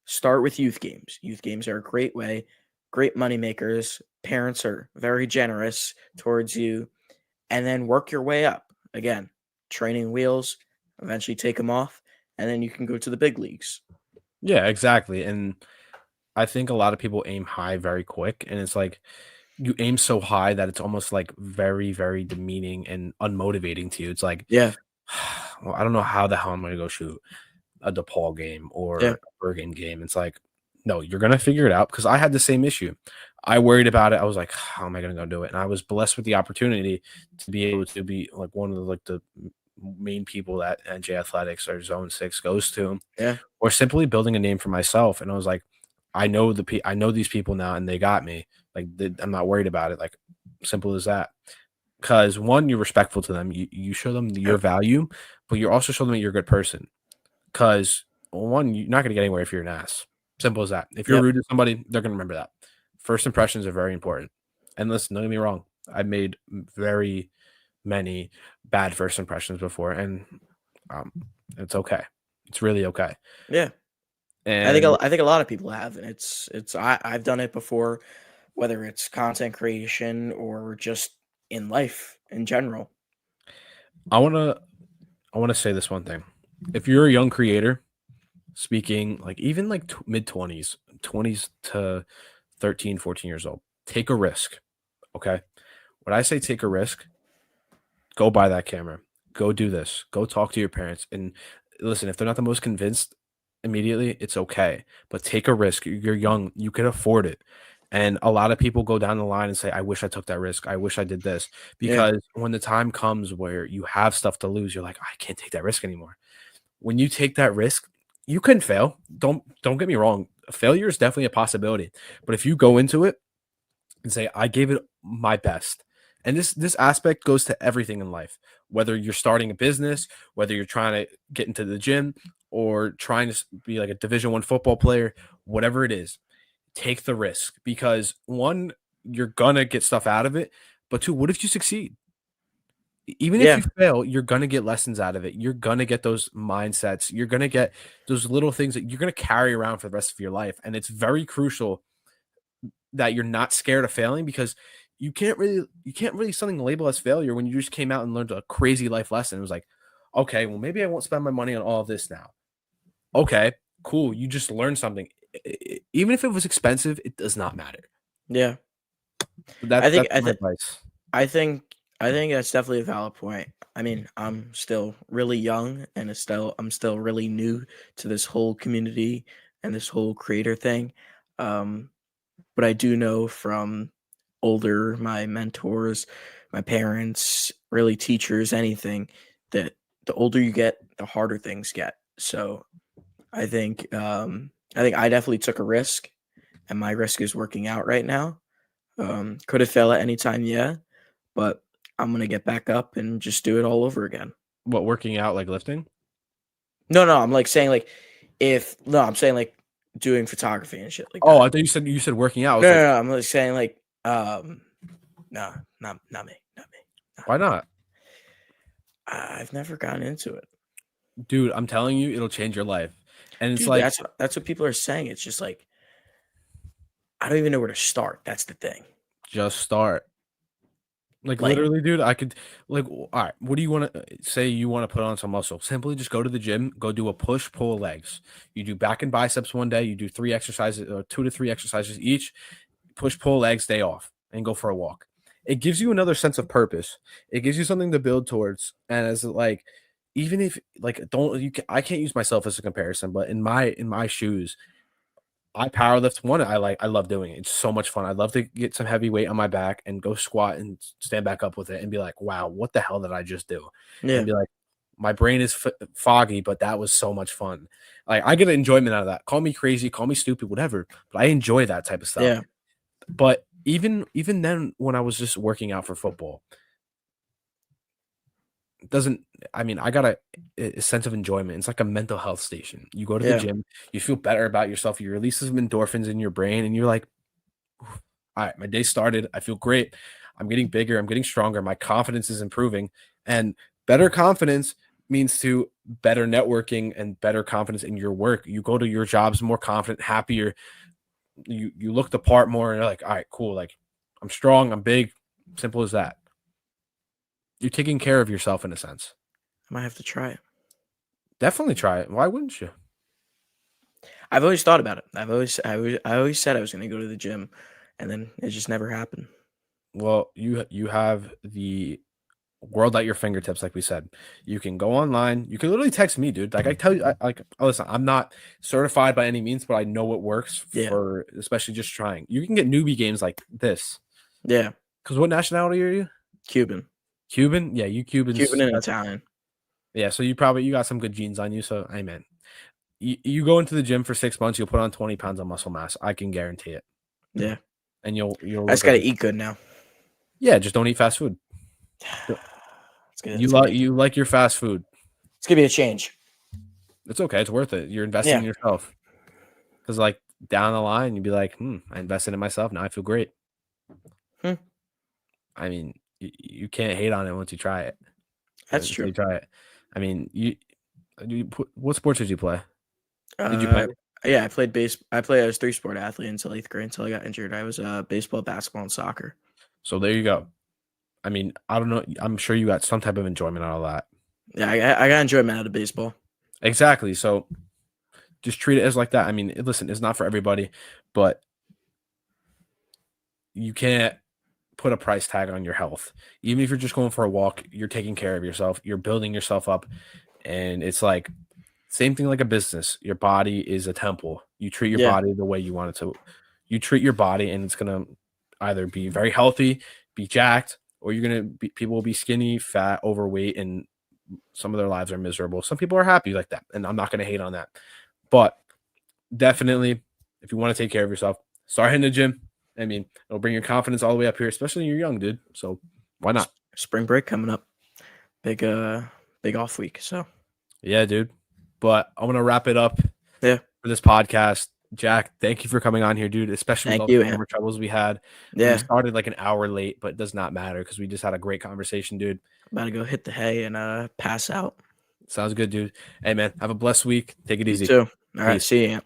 Start with youth games. Youth games are a great way, great money makers. Parents are very generous towards you, and then work your way up. Again, training wheels, eventually take them off, and then you can go to the big leagues. yeah, exactly, and I think a lot of people aim high very quick, and it's like, you aim so high that it's almost, like, very, very demeaning and unmotivating to you. It's like, Yeah, "Well, I don't know how the hell I'm gonna go shoot a DePaul game yeah, or a Bergen game." It's like, no, you're gonna figure it out, because I had the same issue. I worried about it. I was like, how am I gonna go do it? And I was blessed with the opportunity to be able to be like one of the main people that NJ Athletics or Zone 6 goes to, yeah, or simply building a name for myself. And I was like, I know these people now, and they got me. Like, I'm not worried about it. Like, simple as that. Because one, you're respectful to them. You show them your yep, value, but you also show them that you're a good person. Because one, you're not going to get anywhere if you're an ass. Simple as that. If you're yep, rude to somebody, they're going to remember that. First impressions are very important. And listen, don't get me wrong. I've made very many bad first impressions before, and um, it's okay. It's really okay. yeah. And I think a lot of people have, and I've done it before, whether it's content creation or just in life in general. I want to I want to say this one thing. If you're a young creator, speaking like even like mid 20s to 13, 14 years old, take a risk. Okay. When I say take a risk, go buy that camera. Go do this. Go talk to your parents. And listen, if they're not the most convinced immediately, it's okay. But take a risk. You're young. You can afford it. And a lot of people go down the line and say, I wish I took that risk. I wish I did this. Yeah, Because when the time comes where you have stuff to lose, you're like, I can't take that risk anymore. When you take that risk, you can fail. Don't get me wrong. Failure is definitely a possibility. But if you go into it and say, I gave it my best. And this aspect goes to everything in life. Whether you're starting a business, whether you're trying to get into the gym or trying to be like a Division 1 football player, whatever it is, take the risk because one, you're gonna get stuff out of it, but two, what if you succeed? Even if Yeah. you fail, you're gonna get lessons out of it. You're gonna get those mindsets. You're gonna get those little things that you're gonna carry around for the rest of your life. And it's very crucial that you're not scared of failing because you can't really something label as failure when you just came out and learned a crazy life lesson. It was like, okay, well, maybe I won't spend my money on all of this now. Okay, cool. You just learned something. Even if it was expensive, it does not matter. Yeah. I That's think that's I my think advice. I think I think that's definitely a valid point. I mean, I'm still really young and I'm still really new to this whole community and this whole creator thing. Um, but I do know from my mentors, my parents, really teachers, anything, that the older you get, the harder things get. So I think I definitely took a risk, and my risk is working out right now. Could have failed at any time, yeah, but I'm gonna get back up and just do it all over again. What, working out like lifting? No, no, I'm like saying like if no, I'm saying like doing photography and shit like Oh, that. I thought you said working out. I was No, like, no, no, I'm like saying like no, not me, not me. Nah. why not? I've never gotten into it. Dude, I'm telling you, it'll change your life. And it's Dude, like, that's what people are saying. It's just like I don't even know where to start. That's the thing. just start. Like Like, literally, dude, I could like all right, what do you want to say you want to put on some muscle? Simply just go to the gym, go do a push pull legs. You do back and biceps one day, you do 3 exercises or 2 to 3 exercises each, push pull legs day off and go for a walk. It gives you another sense of purpose. It gives you something to build towards. And as like even if like don't you can, I can't use myself as a comparison, but in my shoes, I powerlift one. I love doing it. It's so much fun. I'd love to get some heavy weight on my back and go squat and stand back up with it and be like, wow, what the hell did I just do? And yeah, be like, my brain is foggy, but that was so much fun. Like I get enjoyment out of that. Call me crazy, call me stupid, whatever. But I enjoy that type of stuff. yeah, But even then, when I was just working out for football, it doesn't. I mean, I got a sense of enjoyment. It's like a mental health station. You go to the yeah, gym, you feel better about yourself. You release some endorphins in your brain, and you're like, all right, my day started. I feel great. I'm getting bigger. I'm getting stronger. My confidence is improving. And better confidence means to better networking and better confidence in your work. You go to your jobs more confident, happier. You look the part more and you're like, all right, cool. Like I'm strong, I'm big. Simple as that. You're taking care of yourself in a sense. I might have to try it. Definitely try it. Why wouldn't you? I've always thought about it. I always said I was going to go to the gym, and then it just never happened. Well, you have the world at your fingertips, like we said. You can go online. You can literally text me, dude. Like I tell you, like listen, I'm not certified by any means, but I know what works Yeah, for, especially just trying. You can get newbie games like this. yeah, Because what nationality are you? Cuban, Cuban? Yeah, you Cuban Cubans. and Italian. Yeah, so you got some good genes on you. So amen. You go into the gym for 6 months, you'll put on 20 pounds of muscle mass. I can guarantee it, Yeah, and you'll I look just like got to eat good now. yeah. Just don't eat fast food. It's gonna, You it's gonna like be, you like your fast food. it's gonna be a change. It's okay. It's worth it. You're investing Yeah. in yourself. Because like down the line, you'd be like, I invested in myself. Now I feel great. Hmm, I mean, you can't hate on it once you try it. that's Until true. you try it. I mean, what sports did you play? Did you play? Uh, yeah, I played base. I was 3 sport athlete until 8th grade until I got injured. I was baseball, basketball, and soccer. So there you go. I mean, I don't know. I'm sure you got some type of enjoyment out of that. Yeah, I got enjoyment out of baseball. Exactly. So just treat it as like that. I mean, listen, it's not for everybody, but you can't put a price tag on your health. Even if you're just going for a walk, you're taking care of yourself, you're building yourself up. And it's like same thing like a business. Your body is a temple. You treat your Yeah, body the way you want it to. You treat your body, and it's gonna either be very healthy, be jacked, or you're gonna be people will be skinny, fat, overweight, and some of their lives are miserable. Some people are happy like that, and I'm not gonna hate on that. But definitely, if you want to take care of yourself, start hitting the gym. I mean, it'll bring your confidence all the way up here, especially when you're young, dude. So why not? spring break coming up. Big big off week. So Yeah, dude. But I want to wrap it up yeah, for this podcast. Jack, thank you for coming on here, dude, especially with Thank all the you, Ant. camera troubles we had. We Yeah, started like an hour late, but it does not matter because we just had a great conversation, dude. about to go hit the hay and pass out. Sounds good, dude. Hey, man, have a blessed week. Take it You easy. too. All right, Peace. see you, Ant.